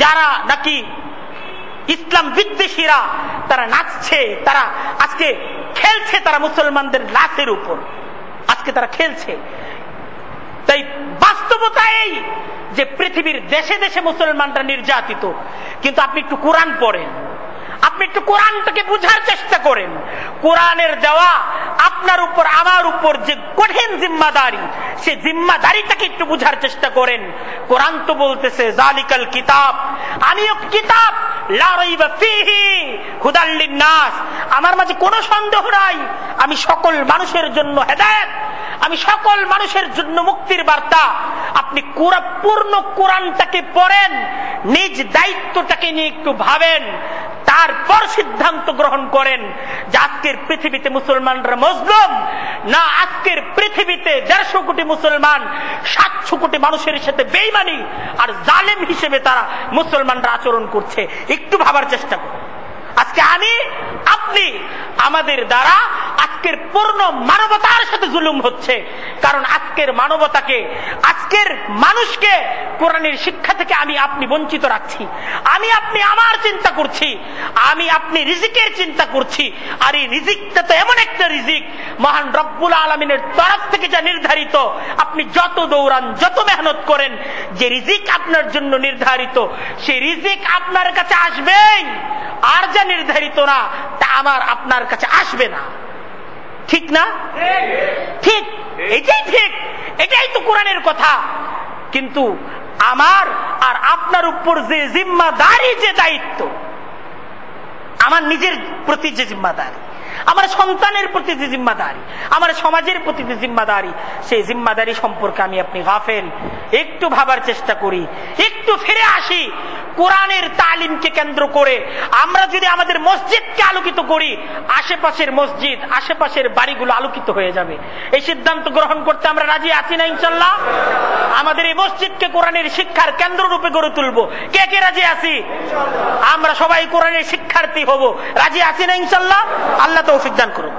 যারা নাকি ইসলাম বিদ্বেষীরা, তারা নাচছে, তারা আজকে খেলছে, তারা মুসলমানদের লাশের উপর আজকে তারা খেলছে। তাই বাস্তবতা এই যে পৃথিবীর দেশে দেশে মুসলমানরা নির্যাতিত। কিন্তু আপনি একটু কোরআন পড়েন, আপনি একটু কোরআনটাকে বুঝার চেষ্টা করেন। কোরআনের দেওয়া আপনার উপর, আমার উপর যে কঠিন জিম্মাদারি, সে জিম্মাদারিটাকে একটু বুঝার চেষ্টা করেন। কোরআন তো বলতেছে যালিকাল কিতাব, আমিও কিতাব লা রাইবা ফীহি হুদাল লিন্নাস, আমার মাঝে কোনো সন্দেহ নাই, আমি সকল মানুষের জন্য হেদায়েত, আমি সকল মানুষের জন্য মুক্তির বার্তা। আপনি পূর্ণ কোরআনটাকে পড়েন, নিজ দায়িত্বটাকে নিয়ে একটু ভাবেন, তারপর সিদ্ধান্ত গ্রহণ করেন যে আজকের পৃথিবীতে মুসলমানরা মজলুম না, আজকের পৃথিবীতে 150 কোটি মুসলমান 700 কোটি মানুষের সাথে বেঈমানি আর জালেম হিসেবে তারা মুসলমানরা আচরণ করছে। একটু ভাবার চেষ্টা করুন। আজকে আমি, আপনি, আমাদের দ্বারা আজকে আজকের পূর্ণ মানবতার সাথে জুলুম হচ্ছে। কারণ আজকের মানবতাকে, আজকের মানুষকে কোরআনের শিক্ষা থেকে আমি আপনি বঞ্চিত রাখছি। আমি আপনি আমার চিন্তা করছি, আমি আপনি রিজিকের চিন্তা করছি। আর এই রিজিকটা তো এমন একটা রিজিক, মহান রব্বুল আলামিনের তরফ থেকে যা নির্ধারিত। আপনি যত দৌড়ান, যত মেহনত করেন, যে রিজিক আপনার জন্য নির্ধারিত সেই রিজিক আপনার কাছে আসবেই। আর যা নির্ধারিত না তা আমার আপনার কাছে আসবে না। ঠিক না? ঠিক, এটাই ঠিক, এটাই তো কোরআনের কথা। কিন্তু আমার আর আপনার উপর যে জিম্মাদারি, যে দায়িত্ব, আমার নিজের প্রতি যে জিম্মাদারি, আমার সন্তানের প্রতি যে জিম্মাদারি, আমার সমাজের প্রতি যে জিম্মাদারি, সেই জিম্মাদারি সম্পর্কে আমি আপনি গাফেল। একটু ভাবার চেষ্টা করি, একটু ফিরে আসি কোরআনের তালিমকে কেন্দ্র করে। আমরা যদি আমাদের মসজিদকে আলোকিত করি, আশেপাশের মসজিদ, আশেপাশের বাড়িগুলো আলোকিত হয়ে যাবে। এই সিদ্ধান্ত গ্রহণ করতে আমরা রাজি আছি না ইনশাল্লাহ? আমাদের এই মসজিদকে কোরআনের শিক্ষার কেন্দ্র রূপে গড়ে তুলবো। কে কে রাজি আছি? আমরা সবাই কোরআনের শিক্ষার্থী হব। রাজি আছি না ইনশাল্লাহ? আল্লাহ তৌফিক দান করুন।